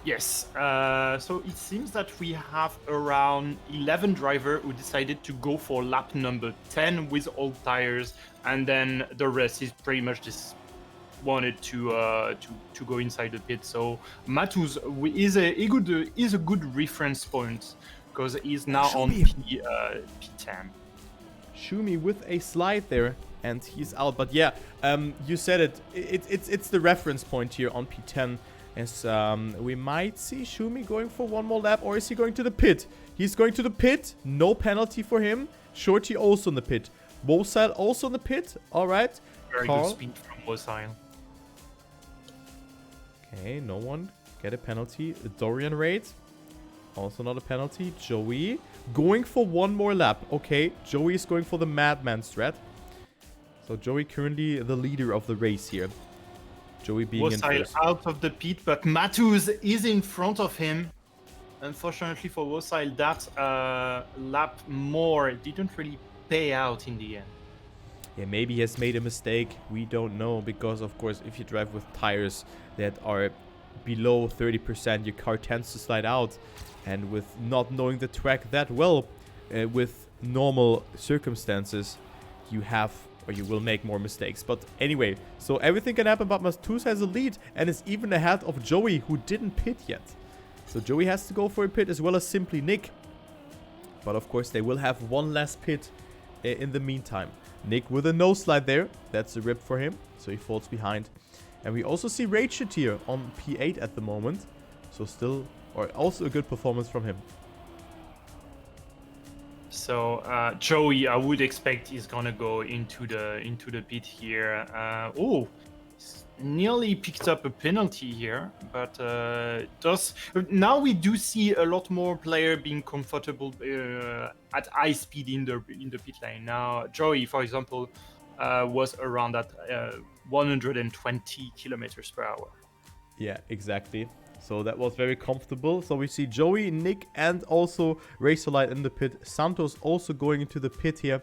Yes, so it seems that we have around 11 drivers who decided to go for lap number 10 with all tires, and then the rest is pretty much just wanted to go inside the pit. So Matus is a good reference point because he's now on P10. Shumi with a slide there, and he's out. But yeah, you said it. It's the reference point here on P10. As we might see Shumi going for one more lap, or is he going to the pit? He's going to the pit. No penalty for him. Shorty also in the pit. Wosile also in the pit. All right. Very good speed from Wosile. Okay, no one get a penalty. Dorian Raid, also not a penalty. Joey going for one more lap. Okay, Joey is going for the Madman strat. So Joey currently the leader of the race here. Joey being in first. Out of the pit, but Matus is in front of him. Unfortunately for Wosile, that lap more didn't really pay out in the end. Yeah, maybe he has made a mistake. We don't know, because of course, if you drive with tires that are below 30%, your car tends to slide out. And with not knowing the track that well, with normal circumstances, you have... or you will make more mistakes. But anyway, so everything can happen, but Matus has a lead and is even ahead of Joey, who didn't pit yet. So Joey has to go for a pit, as well as Simply Nick. But of course, they will have one last pit in the meantime. Nick with a no slide there. That's a rip for him, so he falls behind. And we also see Rachid here on P8 at the moment. So still, or also a good performance from him. So Joey, I would expect he's gonna go into the pit here. Oh, nearly picked up a penalty here, but now we do see a lot more player being comfortable at high speed in the pit lane. Now Joey, for example, was around at 120 kilometers per hour. Yeah, exactly. So that was very comfortable. So we see Joey, Nick, and also Razorlight in the pit. Santos also going into the pit here.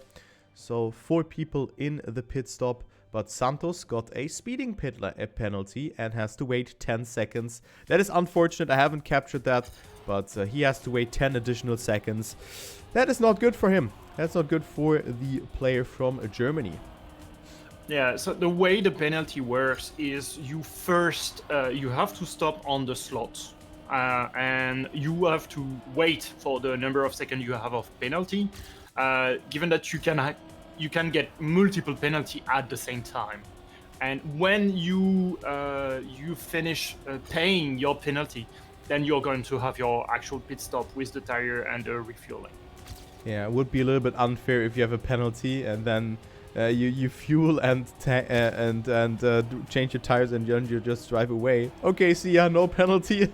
So 4 people in the pit stop. But Santos got a speeding penalty and has to wait 10 seconds. That is unfortunate. I haven't captured that. But he has to wait 10 additional seconds. That is not good for him. That's not good for the player from Germany. Yeah, so the way the penalty works is you first you have to stop on the slot, and you have to wait for the number of seconds you have of penalty. Given that you can get multiple penalty at the same time, and when you finish paying your penalty, then you're going to have your actual pit stop with the tire and the refueling. Yeah, it would be a little bit unfair if you have a penalty and then you fuel and change your tires and then you just drive away. Okay, see ya, no penalty.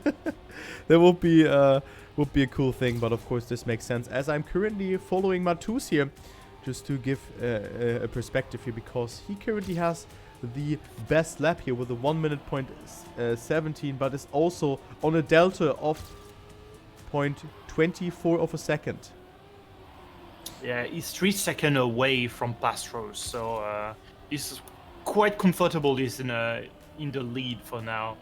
That would be a cool thing, but of course this makes sense as I'm currently following Matus here, just to give a perspective here, because he currently has the best lap here with a 1 minute point 17, but is also on a delta of 0.24 of a second. Yeah, he's 3 seconds away from Pastros, so he's quite comfortable. He's in the lead for now.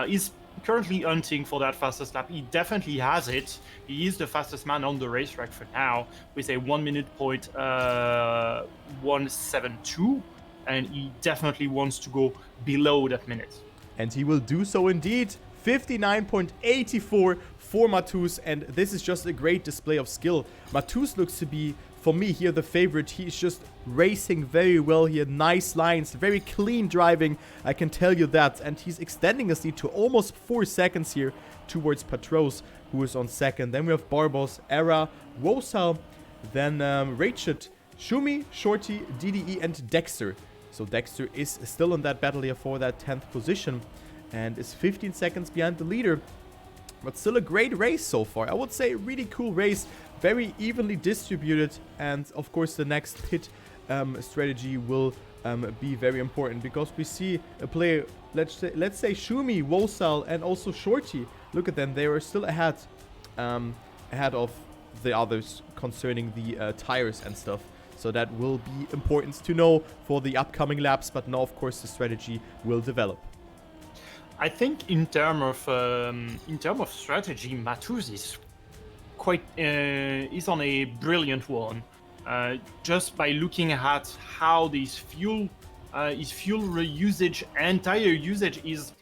He's currently hunting for that fastest lap. He definitely has it. He is the fastest man on the racetrack for now, with a 1 minute point 172, and he definitely wants to go below that minute. And he will do so indeed. 59.84 for Matus, and this is just a great display of skill. Matus looks to be, for me here, the favorite. He's just racing very well here. Nice lines, very clean driving, I can tell you that. And he's extending his lead to almost 4 seconds here towards Patros, who is on second. Then we have Barbos, Era, Wosal, then Rachet, Shumi, Shorty, DDE, and Dexter. So Dexter is still in that battle here for that 10th position and is 15 seconds behind the leader. But still a great race so far. I would say a really cool race, very evenly distributed, and of course the next pit strategy will be very important, because we see a player, let's say Shumi, Wosal, and also Shorty. Look at them, they are still ahead of the others concerning the tires and stuff. So that will be important to know for the upcoming laps, but now of course the strategy will develop. I think in terms of strategy, Matus is is on a brilliant one. Just by looking at how his fuel usage and tire usage is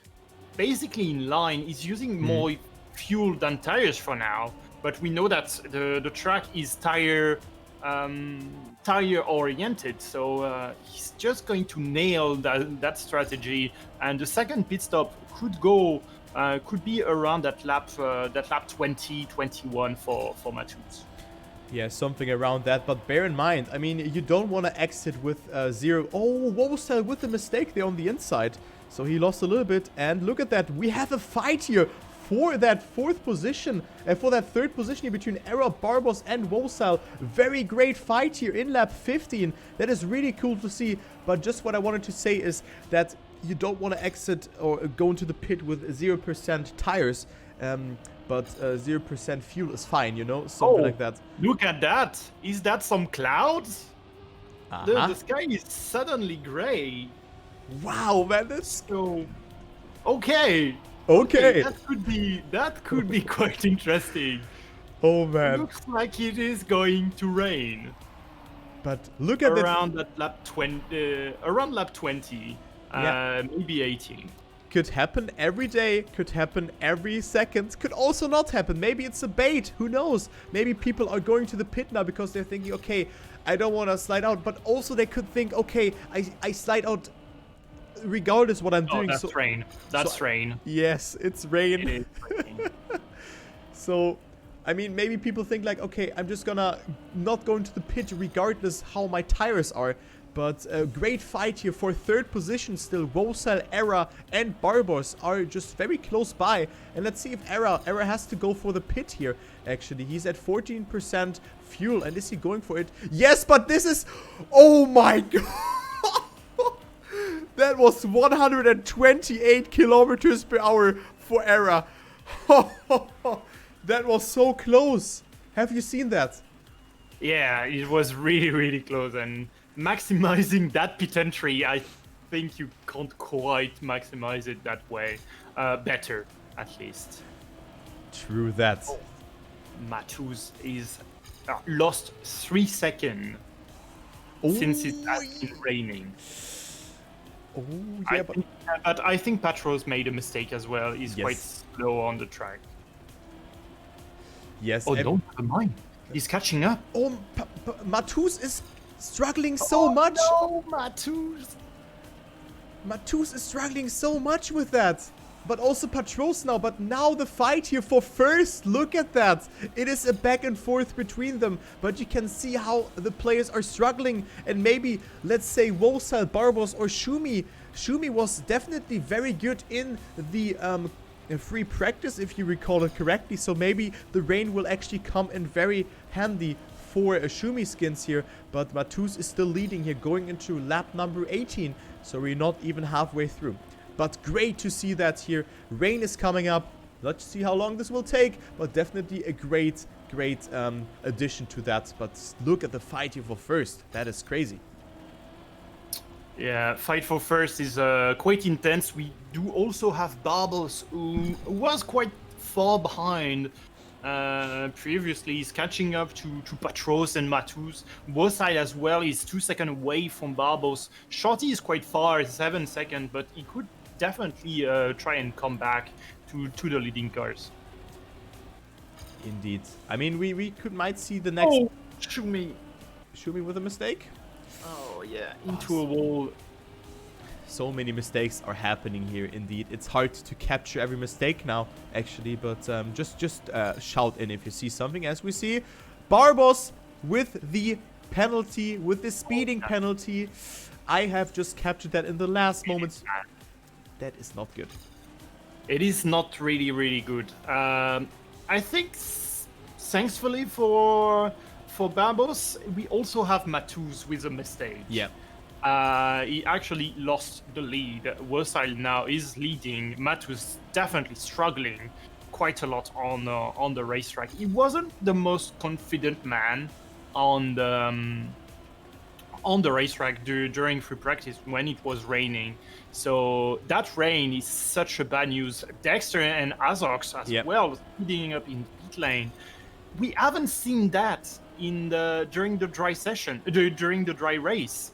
basically in line. He's using more fuel than tires for now, but we know that the track is tire oriented, so he's just going to nail that strategy, and the second pit stop could be around that lap 20-21 for Matus. Yeah, something around that, but bear in mind, I mean, you don't want to exit with 0. Oh, Wosal with the mistake there on the inside, so he lost a little bit. And look at that, we have a fight here for that 4th position, for that 3rd position here between Era, Barbos, and Wosal. Very great fight here in lap 15. That is really cool to see. But just what I wanted to say is that you don't want to exit or go into the pit with 0% tires, but 0% fuel is fine, you know, something like that. Look at that! Is that some clouds? Uh-huh. The sky is suddenly gray. Wow, man, that's so okay. Okay. That could be quite interesting. Oh man. Looks like it is going to rain. But look at around that lap 20, around lap 20, yeah. Maybe 18. Could happen every day, could happen every second, could also not happen. Maybe it's a bait, who knows? Maybe people are going to the pit now because they're thinking, okay, I don't want to slide out, but also they could think, okay, I slide out regardless what I'm doing. That's rain. That's rain. Yes, it's rain. It is rain. So, I mean, maybe people think like, okay, I'm just gonna not go into the pit regardless how my tires are. But a great fight here for 3rd position still. Wosal, Era, and Barbos are just very close by. And let's see if Era has to go for the pit here. Actually, he's at 14% fuel. And is he going for it? Yes, but this is... Oh my god! That was 128 kilometers per hour for Era. That was so close. Have you seen that? Yeah, it was really, really close. And maximizing that pit entry, I think you can't quite maximize it that way. Better, at least. True that. Oh. Matus is lost 3 seconds since it has been raining. Oh, yeah, But I think Patros made a mistake as well. He's quite Yes. slow on the track. Yes. Oh, no, never mind. He's catching up. Oh, Matus is struggling so much. No, Matus. Matus is struggling so much with that. But also Patros now. But now the fight here for first. Look at that. It is a back and forth between them. But you can see how the players are struggling. And maybe, let's say, Wosal, Barbos or Shumi. Shumi was definitely very good in the free practice, if you recall it correctly. So maybe the rain will actually come in very handy for Shumi skins here. But Matus is still leading here, going into lap number 18. So we're not even halfway through. But great to see that here. Rain is coming up. Let's see how long this will take. But definitely a great addition to that. But look at the fight here for first. That is crazy. Yeah, fight for first is quite intense. We do also have Barbos, who was quite far behind previously. He's catching up to Patros and Matus. Wosai as well is 2 seconds away from Barbos. Shorty is quite far, 7 seconds, but he could definitely try and come back to the leading cars. Indeed. I mean, we might see the next... Oh, Shumi with a mistake? Oh, yeah, into a wall. So many mistakes are happening here, indeed. It's hard to capture every mistake now, actually, but just shout in if you see something. As we see, Barbos with the penalty, with the speeding penalty. I have just captured that in the last moments. That is not good. It is not really good. I think, thankfully for Barbos, we also have Matus with a mistake. Yeah. He actually lost the lead. Wosile now is leading. Matus definitely struggling quite a lot on the racetrack. He wasn't the most confident man on the racetrack during free practice when it was raining. So that rain is such a bad news. Dexter and Azox as well speeding up in pit lane. We haven't seen that during the dry session, during the dry race.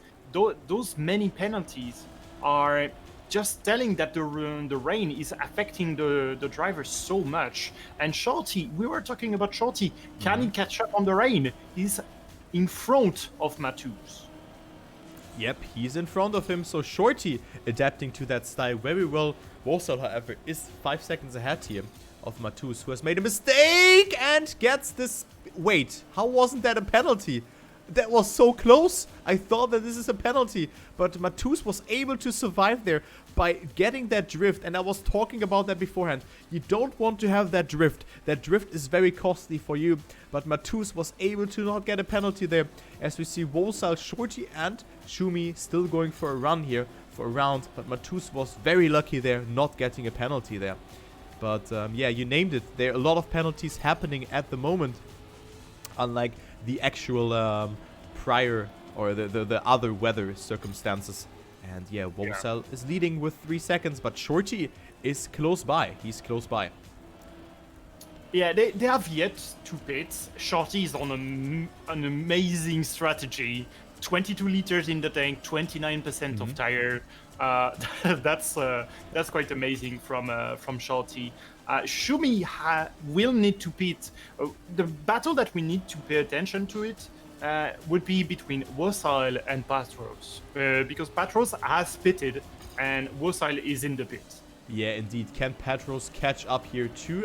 Those many penalties are just telling that the rain is affecting the drivers so much. And Shorty, we were talking about Shorty. Can he catch up on the rain? He's in front of Matus. Yep, he's in front of him. So Shorty adapting to that style very well. Wosal, however, is 5 seconds ahead here of Matus, who has made a mistake and gets this. Wait, how wasn't that a penalty? That was so close. I thought that this is a penalty, but Matus was able to survive there by getting that drift, and I was talking about that beforehand. You don't want to have that drift. That drift is very costly for you, but Matus was able to not get a penalty there, as we see Wosal, Shorty and Shumi still going for a run here, for a round, but Matus was very lucky there, not getting a penalty there. But yeah, you named it. There are a lot of penalties happening at the moment, unlike the actual prior or the other weather circumstances. And yeah, Wosal is leading with 3 seconds, but Shorty is close by. He's close by. Yeah, they have yet to pit. Shorty is on an amazing strategy. 22 liters in the tank, 29% of tire. That's quite amazing from Shorty. Shumi will need to pit. The battle that we need to pay attention to it would be between Wosile and Patros, because Patros has pitted and Wosile is in the pit. Yeah, indeed. Can Patros catch up here to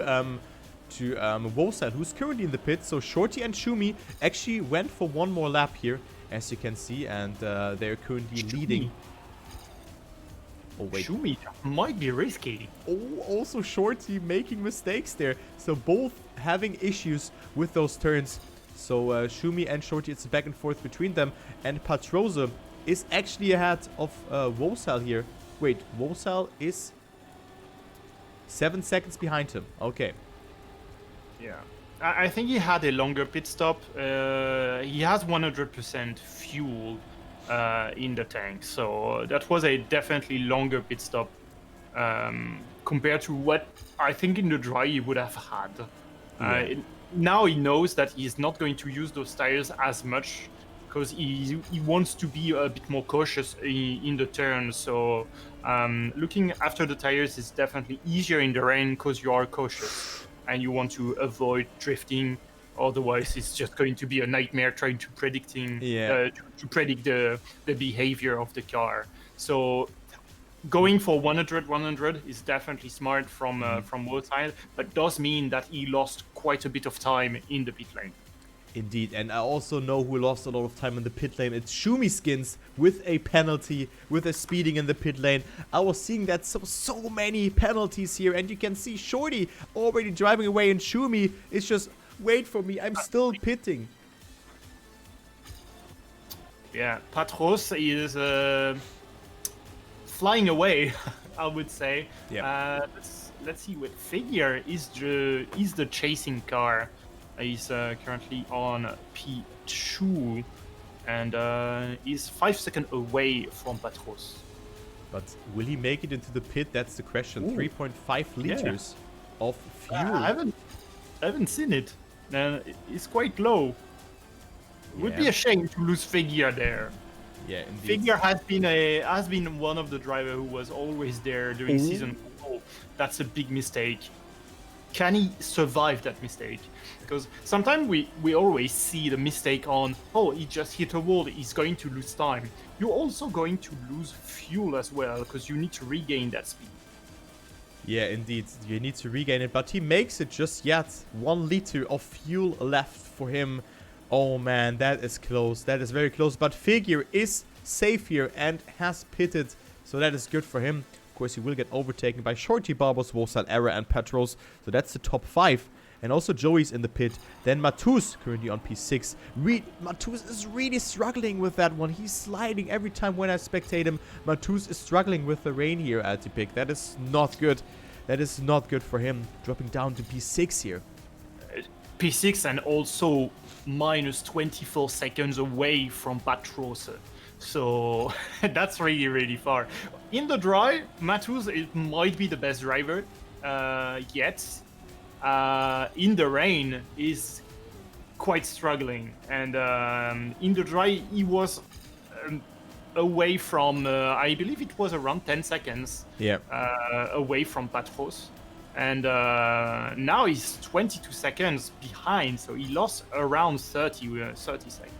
Wosile, who's currently in the pit? So Shorty and Shumi actually went for one more lap here, as you can see, and they're currently leading. Oh, wait. Shumi might be risky. Oh, also Shorty making mistakes there. So both having issues with those turns. So Shumi and Shorty, it's a back and forth between them. And Patrosa is actually ahead of Wosal here. Wait, Wosal is 7 seconds behind him. Okay. Yeah. I think he had a longer pit stop. He has 100% fuel in the tank, so that was a definitely longer pit stop compared to what I think in the dry he would have had. Now he knows that he's not going to use those tires as much because he wants to be a bit more cautious in the turn. So looking after the tires is definitely easier in the rain because you are cautious and you want to avoid drifting. Otherwise, it's just going to be a nightmare trying to predict the behavior of the car. So going for 100 is definitely smart from both sides, but does mean that he lost quite a bit of time in the pit lane. Indeed, and I also know who lost a lot of time in the pit lane. It's Shumiskins with a penalty, with a speeding in the pit lane. I was seeing that so many penalties here, and you can see Shorty already driving away, and Shumi is just, wait for me, I'm still pitting. Yeah, Patros is flying away, I would say. Yeah. Let's see what figure is the chasing car. He's currently on P2 and is 5 seconds away from Patros. But will he make it into the pit? That's the question. 3.5 liters of fuel. I haven't seen it. It's quite low. It would be a shame to lose Figure there. Yeah, indeed. Figure has been one of the drivers who was always there during season 4. That's a big mistake. Can he survive that mistake? Because sometimes we always see the mistake on, he just hit a wall, he's going to lose time. You're also going to lose fuel as well, because you need to regain that speed. Yeah, indeed, you need to regain it, but he makes it just yet. 1 liter of fuel left for him. Oh man, that is close, that is very close, but Figure is safe here and has pitted, so that is good for him. Of course, he will get overtaken by Shorty, Barbos, Wosal, Era, and Petros, so that's the top 5. And also Joey's in the pit. Then Matus, currently on P6. Matus is really struggling with that one. He's sliding every time when I spectate him. Matus is struggling with the rain here at Atypick. That is not good. That is not good for him. Dropping down to P6 here. P6 and also minus 24 seconds away from Patros. So that's really, really far. In the dry, Matus it might be the best driver yet. In the rain is quite struggling, and in the dry he was away from I believe it was around 10 seconds away from Patros, and now he's 22 seconds behind, so he lost around 30 seconds.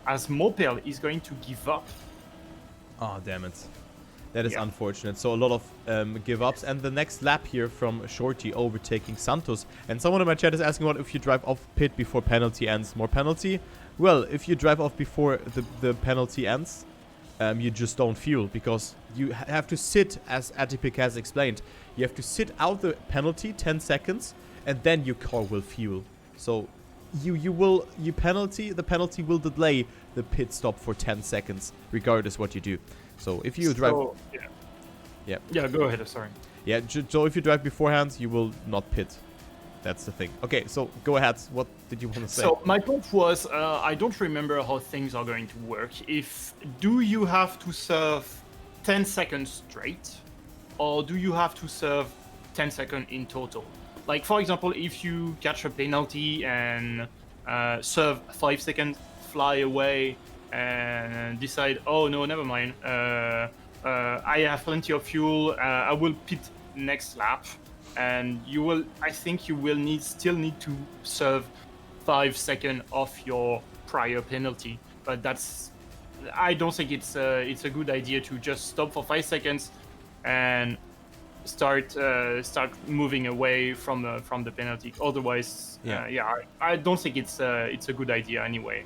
As Mopel is going to give up. Oh, damn it. That is unfortunate. So a lot of give-ups. And the next lap here from Shorty overtaking Santos. And someone in my chat is asking, what if you drive off pit before penalty ends? More penalty? Well, if you drive off before the penalty ends, you just don't fuel. Because you have to sit, as Atypick has explained. You have to sit out the penalty 10 seconds. And then your car will fuel. So the penalty will delay the pit stop for 10 seconds. Regardless what you do. So if you drive... Yeah, go ahead, sorry. Yeah, so if you drive beforehand, you will not pit. That's the thing. Okay, so go ahead. What did you want to say? So my point was, I don't remember how things are going to work. Do you have to serve 10 seconds straight? Or do you have to serve 10 seconds in total? Like, for example, if you catch a penalty and serve 5 seconds, fly away, and decide, oh no, never mind, I have plenty of fuel, I will pit next lap, and I think you will still need to serve 5 seconds off your prior penalty. But I don't think it's a good idea to just stop for 5 seconds and start moving away from the penalty. Otherwise, I don't think it's a good idea anyway.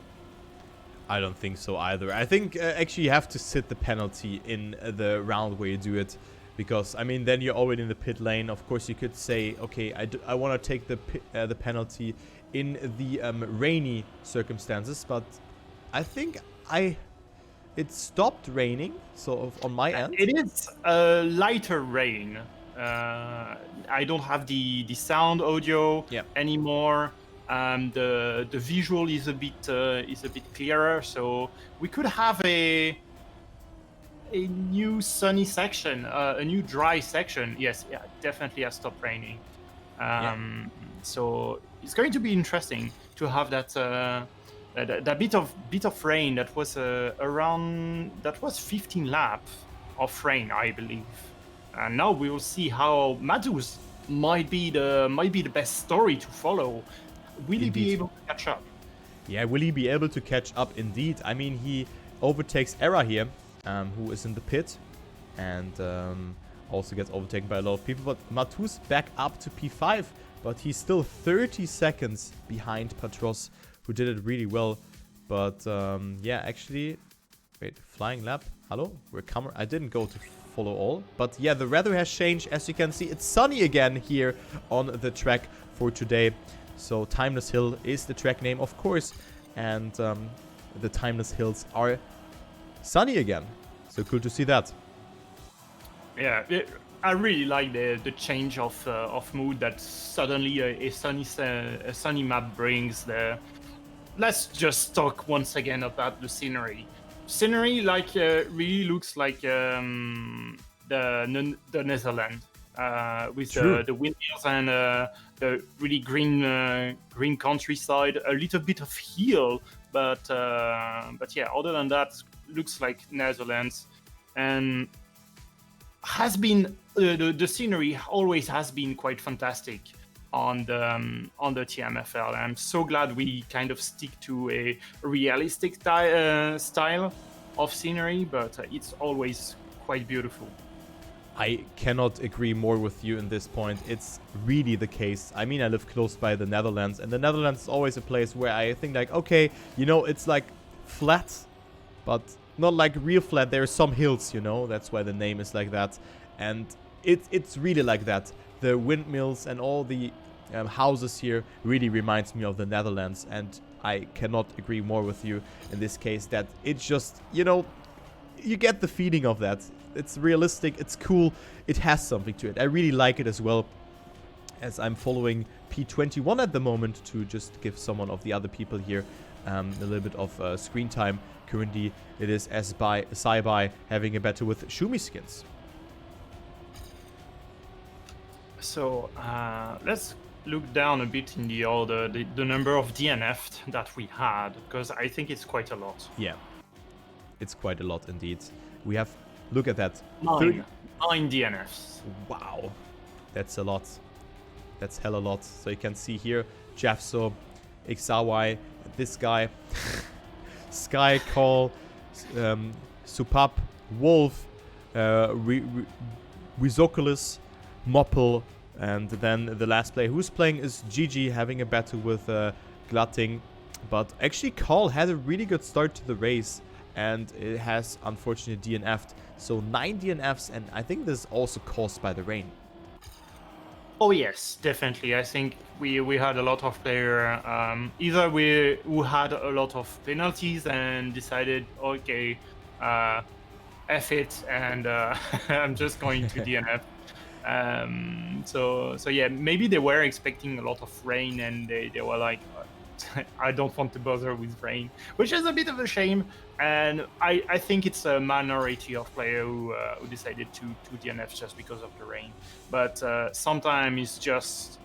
I don't think so either. I think actually you have to sit the penalty in the round where you do it, because I mean then you're already in the pit lane. Of course you could say, okay, I want to take the penalty in the rainy circumstances, but I think it stopped raining, so on my end. It is a lighter rain. I don't have the sound audio anymore. The visual is a bit clearer, so we could have a new sunny section, a new dry section. Yes, definitely has stopped raining. So it's going to be interesting to have that that bit of rain that was around, that was 15 laps of rain, I believe. And now we will see how Matus might be the best story to follow. Will he be able to catch up? Yeah, will he be able to catch up? Indeed. I mean, he overtakes Era here, who is in the pit, and also gets overtaken by a lot of people. But Matus back up to P5, but he's still 30 seconds behind Patros, who did it really well. But yeah, actually, wait, flying lap. Hello, I didn't go to follow all, but yeah, the weather has changed. As you can see, it's sunny again here on the track for today. So Timeless Hill is the track name, of course, and the Timeless Hills are sunny again. So cool to see that. Yeah, I really like the change of mood that suddenly a sunny map brings there. Let's just talk once again about the scenery. Scenery really looks like the Netherlands, with the windmills and the really green countryside, a little bit of hill, but yeah, other than that, looks like Netherlands. And has been the scenery always has been quite fantastic on the TMFL. I'm so glad we kind of stick to a realistic style of scenery, but it's always quite beautiful. I cannot agree more with you in this point. It's really the case. I mean, I live close by the Netherlands, and the Netherlands is always a place where I think like, okay, you know, it's like flat, but not like real flat. There are some hills, you know, that's why the name is like that. And it's really like that. The windmills and all the houses here really reminds me of the Netherlands, and I cannot agree more with you in this case that it's just, you know, you get the feeling of that. It's realistic, it's cool, it has something to it. I really like it as well, as I'm following P21 at the moment to just give someone of the other people here a little bit of screen time. Currently, it is Saibai having a battle with Shumi Skins. So let's look down a bit in the order, the number of DNF that we had, because I think it's quite a lot. Yeah, it's quite a lot indeed. We have, look at that. 9 DNFs. Wow, that's a lot. That's hella lot. So you can see here, Jeffso, Xawai, this guy, Sky Call, Supap, Wolf, Rizoculus, Moppel, and then the last player who's playing is Gigi, having a battle with Glutting. But actually, Call had a really good start to the race, and it has unfortunately DNF'd. So 9 DNFs, and I think this is also caused by the rain. Oh yes, definitely. I think we had a lot of players, either who had a lot of penalties and decided, okay, F it, and I'm just going to DNF. So yeah, maybe they were expecting a lot of rain, and they were like, I don't want to bother with rain, which is a bit of a shame. And I think it's a minority of players who decided to DNF just because of the rain. But sometimes it's just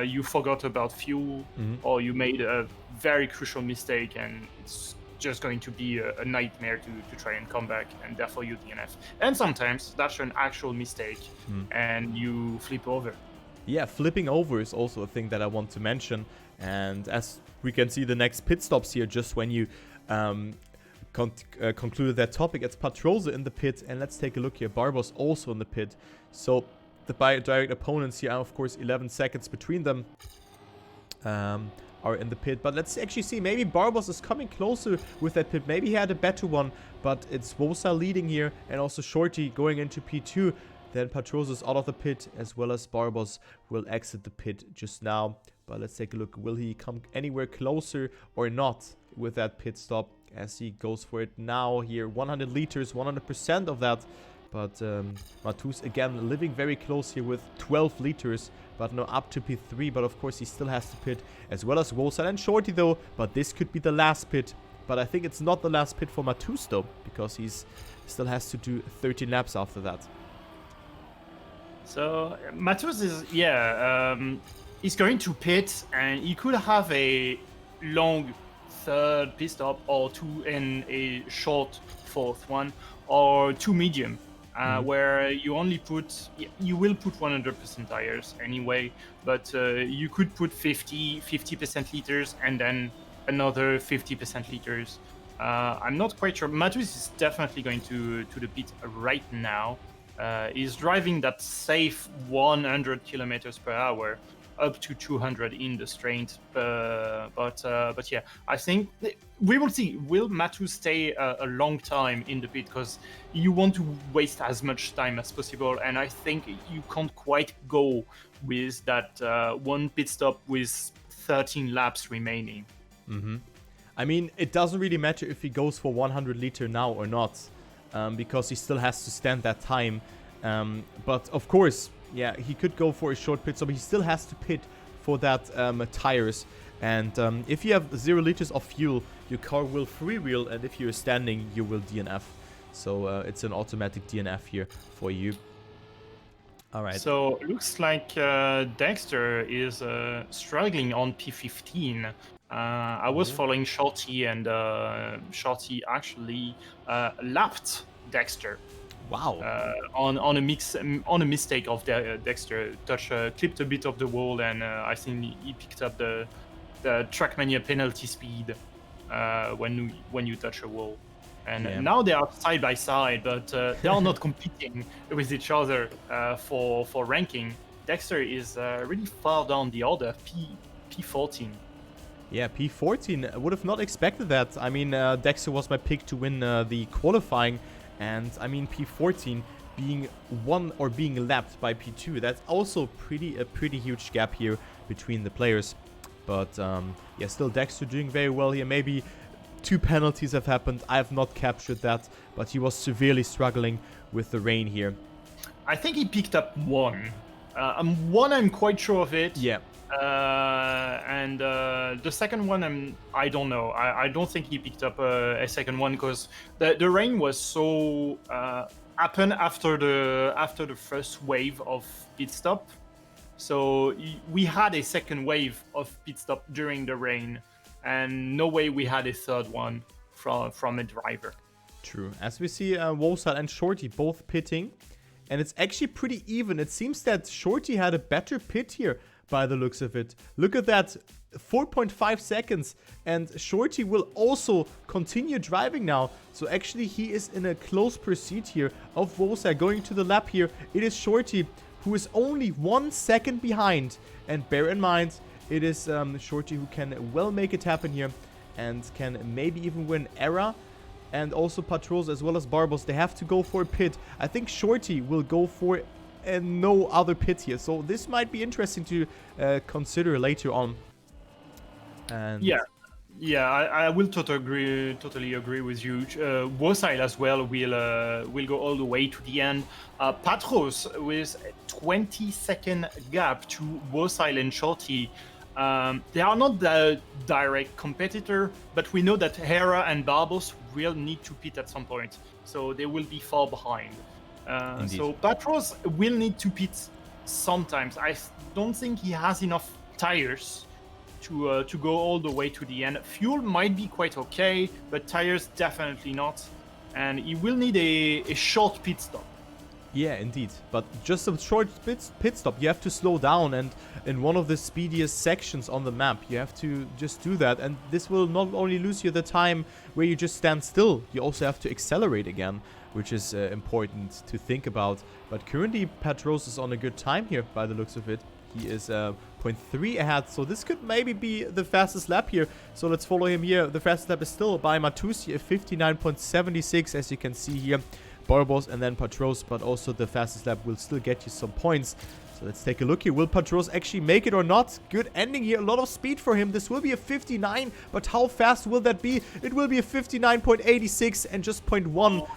you forgot about fuel, or you made a very crucial mistake, and it's just going to be a nightmare to try and come back, and therefore you DNF. And sometimes that's an actual mistake, and you flip over. Yeah, flipping over is also a thing that I want to mention. And as we can see, the next pit stops here, just when you concluded that topic, it's Patroza in the pit. And let's take a look here. Barbos also in the pit. So the direct opponents here are, of course, 11 seconds between them. Are in the pit, but let's actually see, maybe Barbos is coming closer with that pit. Maybe he had a better one, but it's Wosa leading here, and also Shorty going into P2. Then Patroza is out of the pit, as well as Barbos will exit the pit just now. But let's take a look. Will he come anywhere closer or not with that pit stop, as he goes for it now here? 100 liters, 100% of that. But Matus again living very close here with 12 liters, but no, up to P3. But of course he still has to pit, as well as Wosa and Shorty though. But this could be the last pit. But I think it's not the last pit for Matus though, because he's still has to do 13 laps after that. So Matus is, he's going to pit, and he could have a long third pit stop, or two in a short fourth one, or two medium, where you will put 100% tires anyway, but you could put 50% liters and then another 50% liters. I'm not quite sure. Matus is definitely going to the pit right now. He's driving that safe 100 kilometers per hour, up to 200 in the straight. But yeah, I think we will see. Will Matus stay a long time in the pit? Because you want to waste as much time as possible, and I think you can't quite go with that one pit stop with 13 laps remaining. I mean, it doesn't really matter if he goes for 100 liter now or not, because he still has to stand that time. But of course, yeah, he could go for a short pit stop. He still has to pit for that tires. And if you have 0 liters of fuel, your car will freewheel, and if you're standing, you will DNF. So it's an automatic DNF here for you. All right. So looks like Dexter is struggling on P15. I was following Shorty, and Shorty actually lapped Dexter. Wow. On a mistake of Dexter, clipped a bit of the wall, and I think he picked up the Trackmania penalty speed when you touch a wall. And now they are side by side, but they are not competing with each other for ranking. Dexter is really far down the order, P14. Yeah, P14. I would have not expected that. I mean, Dexter was my pick to win the qualifying. And I mean, P14 being being lapped by P2. That's also a pretty huge gap here between the players. But yeah, still Dexter doing very well here. Maybe 2 penalties have happened. I have not captured that, but he was severely struggling with the rain here. I think he picked up one. One, I'm quite sure of it. Yeah. And the second one, I don't know. I don't think he picked up a second one, because the rain was so happened after the first wave of pit stop. So we had a second wave of pit stop during the rain, and no way we had a third one from a driver. True. As we see, Wosal and Shorty both pitting, and it's actually pretty even. It seems that Shorty had a better pit here, by the looks of it. Look at that, 4.5 seconds, and Shorty will also continue driving now. So actually he is in a close pursuit here of Wosa. Going to the lap here, it is Shorty who is only 1 second behind. And bear in mind, it is Shorty who can well make it happen here and can maybe even win Era. And also Patrols as well as Barbos, they have to go for a pit. I think Shorty will go for no other pit here, so this might be interesting to consider later on. And yeah, I will totally agree with you. Wosile as well will go all the way to the end. Patros with a 20-second gap to Wosile and Shorty. They are not the direct competitor, but we know that Hera and Barbos will need to pit at some point, so they will be far behind. So Patros will need to pit sometimes. I don't think he has enough tires to go all the way to the end. Fuel might be quite okay, but tires definitely not. And he will need a short pit stop. Yeah, indeed. But just a short pit stop. You have to slow down, and in one of the speediest sections on the map, you have to just do that. And this will not only lose you the time where you just stand still, you also have to accelerate again, which is important to think about. But currently, Patros is on a good time here, by the looks of it. He is 0.3 ahead, so this could maybe be the fastest lap here. So let's follow him here. The fastest lap is still by Matusi at 59.76, as you can see here. Barbos and then Patros, but also the fastest lap will still get you some points. So let's take a look here. Will Patros actually make it or not? Good ending here. A lot of speed for him. This will be a 59, but how fast will that be? It will be a 59.86 and just 0.1.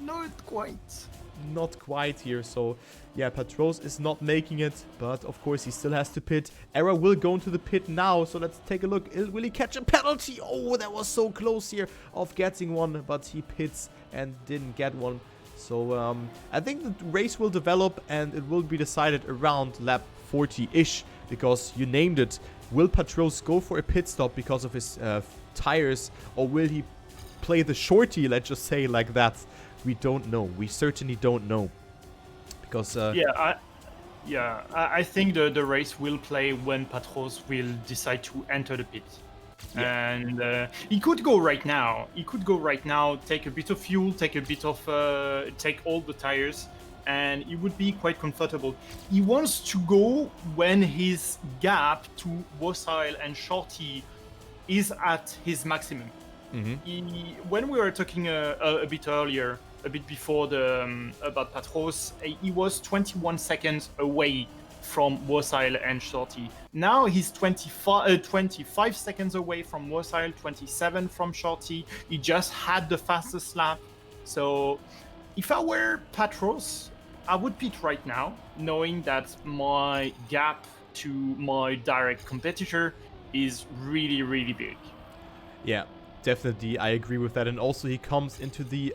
Not quite. Not quite here. So yeah, Patros is not making it, but of course he still has to pit. Era will go into the pit now, so let's take a look. Will he catch a penalty? Oh, that was so close here of getting one, but he pits and didn't get one. So I think the race will develop, and it will be decided around lap 40-ish, because you named it. Will Patros go for a pit stop because of his tires, or will he play the shorty, let's just say like that? We don't know. We certainly don't know. Because... I think the race will play when Patros will decide to enter the pit. Yeah. And he could go right now. He could go right now, take a bit of fuel, take all the tires, and he would be quite comfortable. He wants to go when his gap to Wosile and Shorty is at his maximum. When we were talking a bit earlier, a bit before about Patros, he was 21 seconds away from Wosile and Shorty. Now he's 25 seconds away from Wosile, 27 from Shorty. He just had the fastest lap. So if I were Patros, I would pit right now, knowing that my gap to my direct competitor is really, really big. Yeah. Definitely, I agree with that. And also he comes into the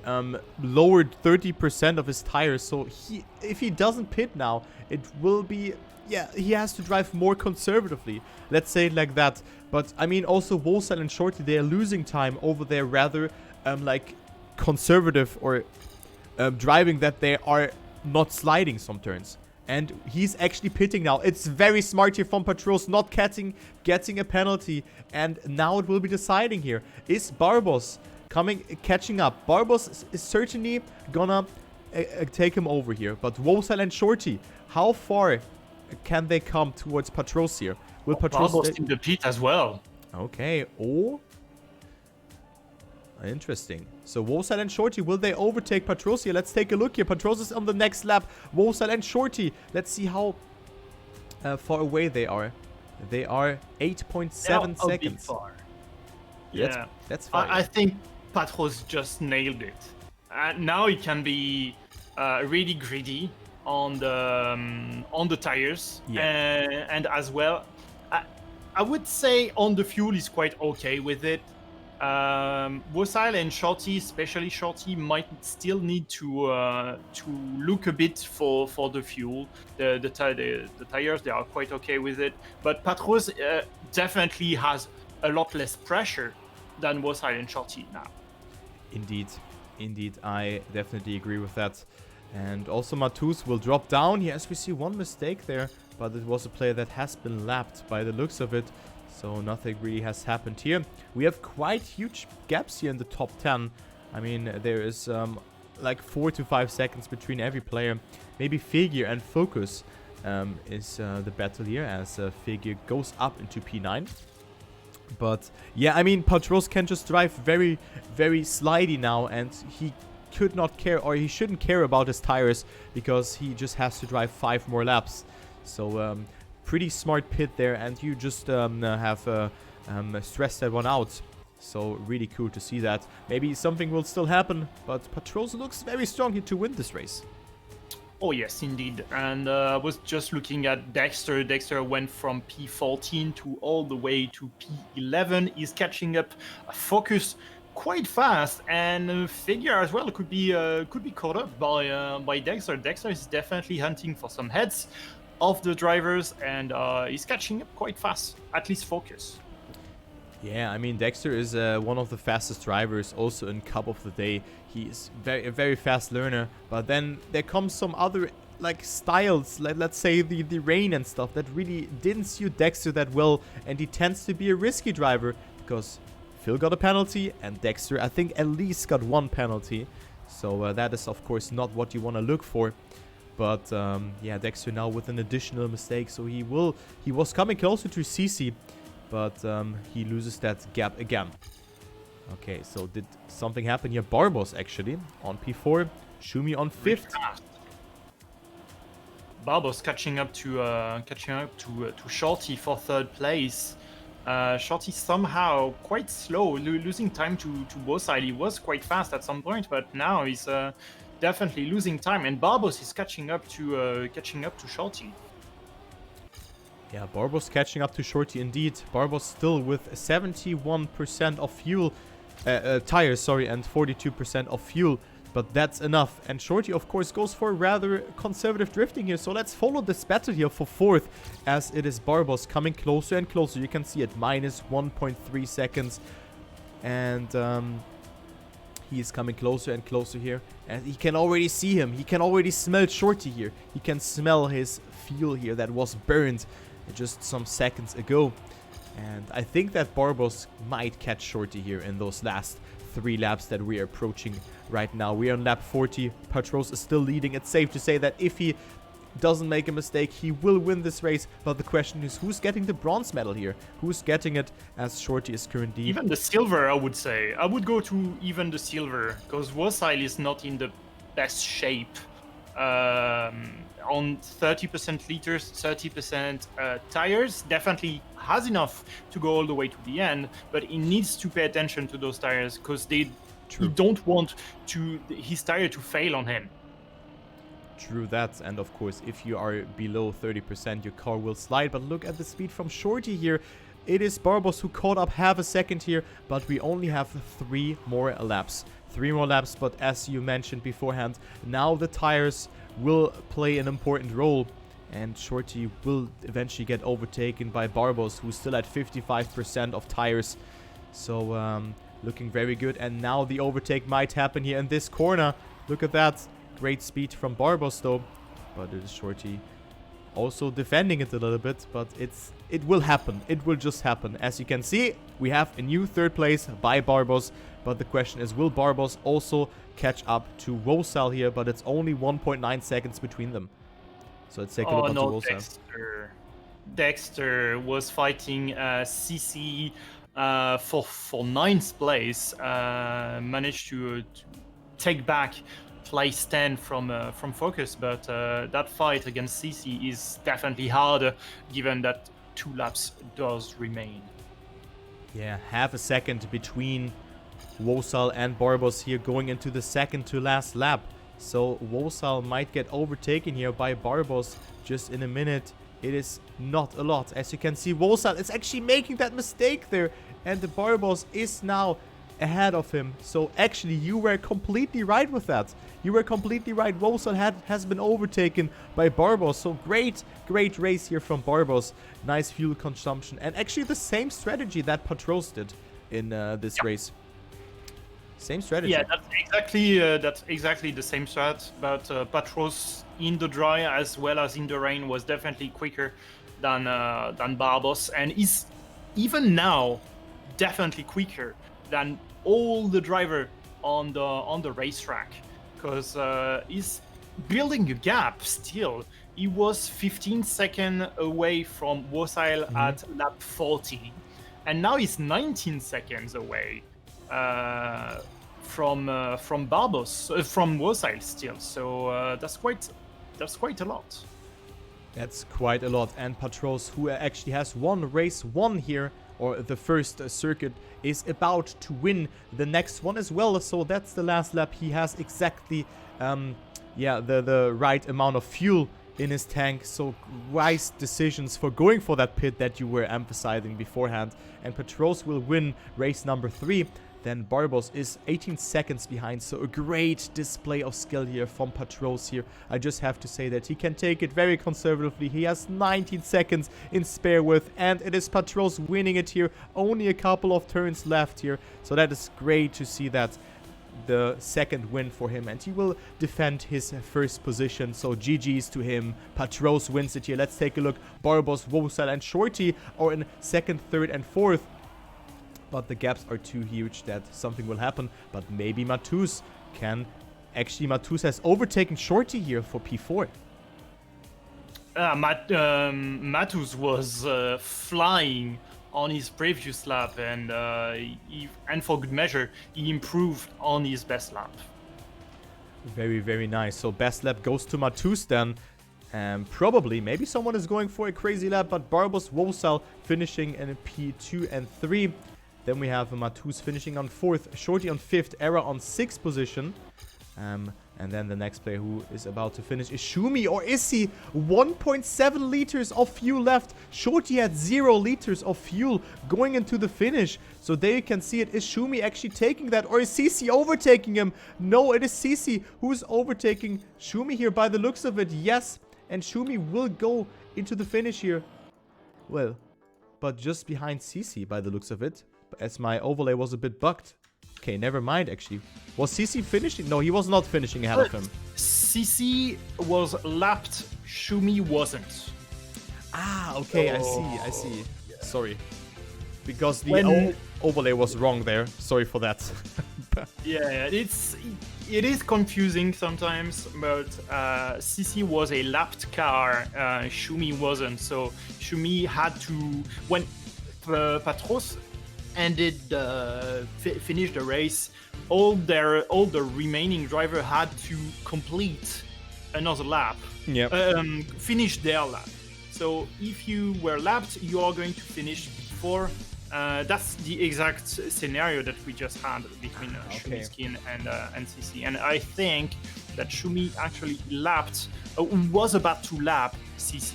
lowered 30% of his tires. So if he doesn't pit now, it will be... Yeah, he has to drive more conservatively. Let's say it like that. But, I mean, also Wosile and Shorty, they are losing time over there rather like conservative or driving that they are not sliding some turns. And he's actually pitting now. It's very smart here from Patros, not getting a penalty. And now it will be deciding here. Is Barbos catching up? Barbos is certainly gonna take him over here. But Wosile and Shorty, how far can they come towards Patros here? Will Patros... Barbos in the pit as well. Okay, oh... Interesting. So Wosile and Shorty, will they overtake Patros here? Let's take a look here. Patros is on the next lap. Wosile and Shorty. Let's see how far away they are. They are 8.7 seconds. Far. Yeah, that's fine. I think Patros just nailed it. Now he can be really greedy on the tires, and as well, I would say on the fuel he's quite okay with it. Wosile and Shorty, especially Shorty, might still need to look a bit for the fuel. The tires, they are quite okay with it. But Patros definitely has a lot less pressure than Wosile and Shorty now. Indeed, I definitely agree with that. And also Matus will drop down. Yes, we see one mistake there, but it was a player that has been lapped by the looks of it. So nothing really has happened here. We have quite huge gaps here in the top 10. I mean, there is like 4 to 5 seconds between every player. Maybe Figure and Focus is the battle here, as Figure goes up into P9. But yeah, I mean, Patros can just drive very, very slidey now, and he could not care, or he shouldn't care about his tires, because he just has to drive 5 more laps. So pretty smart pit there, and you just have stressed that one out. So really cool to see that. Maybe something will still happen, but Patros looks very strong here to win this race. Oh yes, indeed. And I was just looking at Dexter. Dexter went from P14 to all the way to P11. He's catching up Focus quite fast, and Figure as well could be caught up by Dexter. Dexter is definitely hunting for some heads of the drivers, and he's catching up quite fast, at least Focus. Yeah, I mean, Dexter is one of the fastest drivers also in Cup of the Day. He's a very fast learner, but then there comes some other like styles, let's say the rain and stuff, that really didn't suit Dexter that well, and he tends to be a risky driver, because Phil got a penalty and Dexter, I think, at least got 1 penalty. So that is of course not what you want to look for. But yeah, Dexter now with an additional mistake, so he was coming closer to CC, but he loses that gap again. Okay, so did something happen here? Barbos actually on P4, Shumi on 5th. Barbos catching up to Shorty for 3rd place. Shorty somehow quite slow, losing time to Wosile. He was quite fast at some point, but now he's definitely losing time, and Barbos is catching up to Shorty. Yeah, Barbos catching up to Shorty indeed. Barbos still with 71% of fuel, tires, sorry, and 42% of fuel. But that's enough. And Shorty, of course, goes for rather conservative drifting here. So let's follow this battle here for 4th, as it is Barbos coming closer and closer. You can see it, minus 1.3 seconds. And he is coming closer and closer here. And he can already see him. He can already smell Shorty here. He can smell his fuel here that was burned just some seconds ago. And I think that Barbos might catch Shorty here in those last 3 laps that we are approaching right now. We are on lap 40. Patros is still leading. It's safe to say that if he doesn't make a mistake, he will win this race. But the question is, who's getting the bronze medal here? Who's getting it, as Shorty is currently... Even the silver, I would say. I would go to even the silver, because Wasile is not in the best shape. On 30% liters, 30% tires, definitely has enough to go all the way to the end, but he needs to pay attention to those tires, because he don't want his tire to fail on him. True that, and of course, if you are below 30%, your car will slide. But look at the speed from Shorty here. It is Barbos who caught up half a second here, but we only have 3 more laps. 3 more laps, but as you mentioned beforehand, now the tires will play an important role, and Shorty will eventually get overtaken by Barbos, who's still at 55% of tires. So, looking very good, and now the overtake might happen here in this corner. Look at that. Great speed from Barbos though, but it is Shorty also defending it a little bit, but it will happen. It will just happen. As you can see, we have a new 3rd place by Barbos, but the question is, will Barbos also catch up to Wosal here? But it's only 1.9 seconds between them. So let's take a look onto Wosal. Dexter was fighting CC for 9th place, managed to take back place 10 from Focus, but that fight against CC is definitely harder, given that 2 laps does remain. Yeah, half a second between Wosal and Barbos here going into the second to last lap. So Wosal might get overtaken here by Barbos just in a minute. It is not a lot. As you can see, Wosal is actually making that mistake there, and the Barbos is now ahead of him. So actually, you were completely right with that. You were completely right. Wosal has been overtaken by Barbos. So great race here from Barbos. Nice fuel consumption, and actually the same strategy that Patros did in this race. Same strategy. Yeah, that's exactly the same strat. But Patros in the dry as well as in the rain was definitely quicker than Barbos, and is even now definitely quicker than all the driver on the racetrack, because he's building a gap still. He was 15 seconds away from Wosile at lap 40, and now he's 19 seconds away from Barbos, from Wosile still. So that's quite a lot. That's quite a lot. And Patros, who actually has won race 1 here, or the first circuit, is about to win the next one as well. So that's the last lap. He has exactly the right amount of fuel in his tank. So wise decisions for going for that pit that you were emphasizing beforehand. And Patros will win race number 3. Then Barbos is 18 seconds behind, so a great display of skill here from Patros here. I just have to say that he can take it very conservatively. He has 19 seconds in spare width, and it is Patros winning it here. Only a couple of turns left here, so that is great to see that. The second win for him, and he will defend his first position. So GG's to him. Patros wins it here. Let's take a look. Barbos, Wosal, and Shorty are in 2nd, 3rd, and 4th. But the gaps are too huge that something will happen. But maybe Matus can. Actually, Matus has overtaken Shorty here for P4. Matus was flying on his previous lap, and for good measure, he improved on his best lap. Very, very nice. So best lap goes to Matus then. Probably, maybe someone is going for a crazy lap, but Barbos, Wosal finishing in P2 and 3. Then we have Matus finishing on 4th, Shorty on 5th, Era on 6th position. And then the next player who is about to finish is Shumi, or is he? 1.7 liters of fuel left. Shorty had 0 liters of fuel going into the finish. So there you can see it. Is Shumi actually taking that, or is CC overtaking him? No, it is CC who's overtaking Shumi here by the looks of it. Yes, and Shumi will go into the finish here. Well, but just behind CC by the looks of it. up as my overlay was a bit bugged. Okay, never mind, actually. Was CC finishing? No, he was not finishing ahead of him. CC was lapped, Shumi wasn't. Ah, okay, I see. Sorry. Because the overlay was wrong there. Sorry for that. Yeah, it is confusing sometimes, but CC was a lapped car, Shumi wasn't. So Shumi had to, when Patros ended finished the race, all the remaining driver had to complete another lap. Yep. Finish their lap. So if you were lapped, you are going to finish before. That's the exact scenario that we just had between Shumi Skin and CC. And I think that Shumi actually was about to lap CC.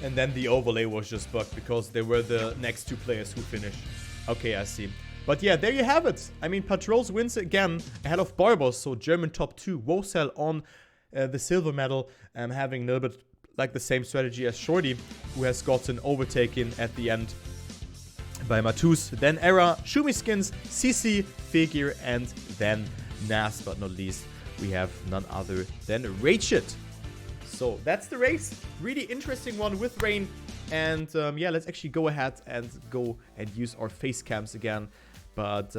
And then the overlay was just bugged because they were the next two players who finished. Okay, I see. But yeah, there you have it. I mean, Patros wins again ahead of Barbos. So German top 2. Wosel on the silver medal, having a little bit like the same strategy as Shorty, who has gotten overtaken at the end by Matus. Then Era, Shumi Skins, CC, Figure, and then last but not least, we have none other than Rachit. So that's the race. Really interesting one with rain. And yeah, let's actually go ahead and use our face cams again. But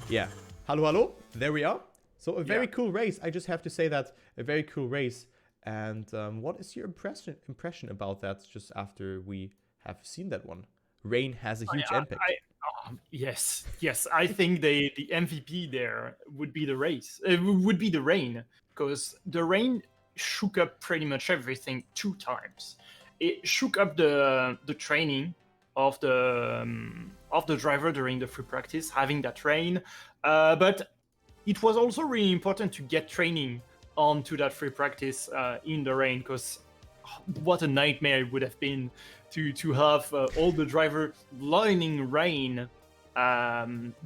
yeah, hello, there we are. So a very cool race. I just have to say that, a very cool race. And what is your impression about that just after we have seen that one? Rain has a huge impact. Yes. I think the MVP there would be the race. It would be the rain, because the rain shook up pretty much everything 2 times. It shook up the training of the driver during the free practice, having that rain. But it was also really important to get training onto that free practice in the rain, because what a nightmare it would have been to have all the driver lining rain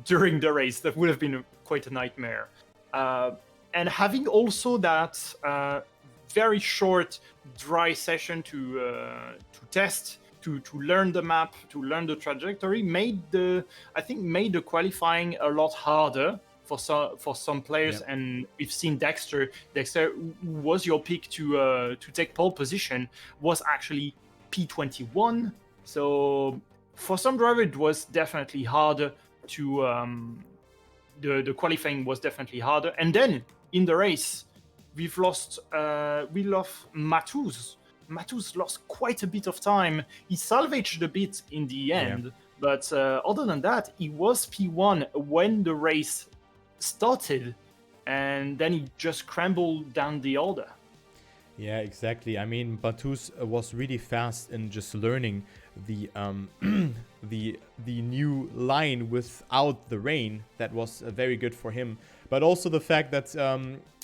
during the race. That would have been quite a nightmare. And having also that very short dry session to test, to learn the map, to learn the trajectory, made the qualifying a lot harder for some players. Yep. And we've seen Dexter, who was your pick to take pole position, was actually P21. So for some driver, it was definitely harder to the qualifying was definitely harder. And then in the race, we lost Matus. Matus lost quite a bit of time. He salvaged a bit in the end, but other than that, he was P1 when the race started, and then he just crumbled down the order. Yeah, exactly. I mean, Matus was really fast in just learning the the new line without the rain. That was very good for him. But also the fact that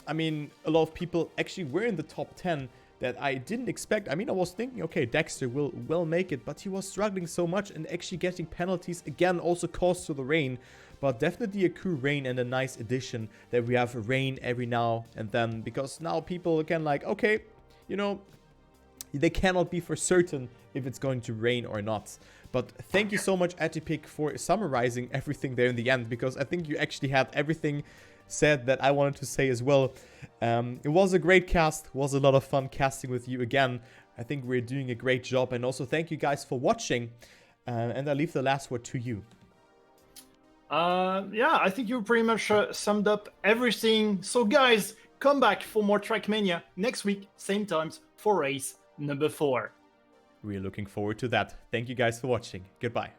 I mean, a lot of people actually were in the top 10 that I didn't expect. I mean, I was thinking, okay, Dexter will make it, but he was struggling so much and actually getting penalties again, also caused to the rain. But definitely a cool rain and a nice addition that we have rain every now and then, because now people can like, okay, you know, they cannot be for certain if it's going to rain or not. But thank you so much, Atypick, for summarizing everything there in the end, because I think you actually had everything said that I wanted to say as well. It was a great cast, was a lot of fun casting with you again. I think we're doing a great job, and also thank you guys for watching, and I leave the last word to you. Yeah, I think you pretty much summed up everything. So guys, come back for more Trackmania next week, same times, for race number 4. We're looking forward to that. Thank you guys for watching. Goodbye.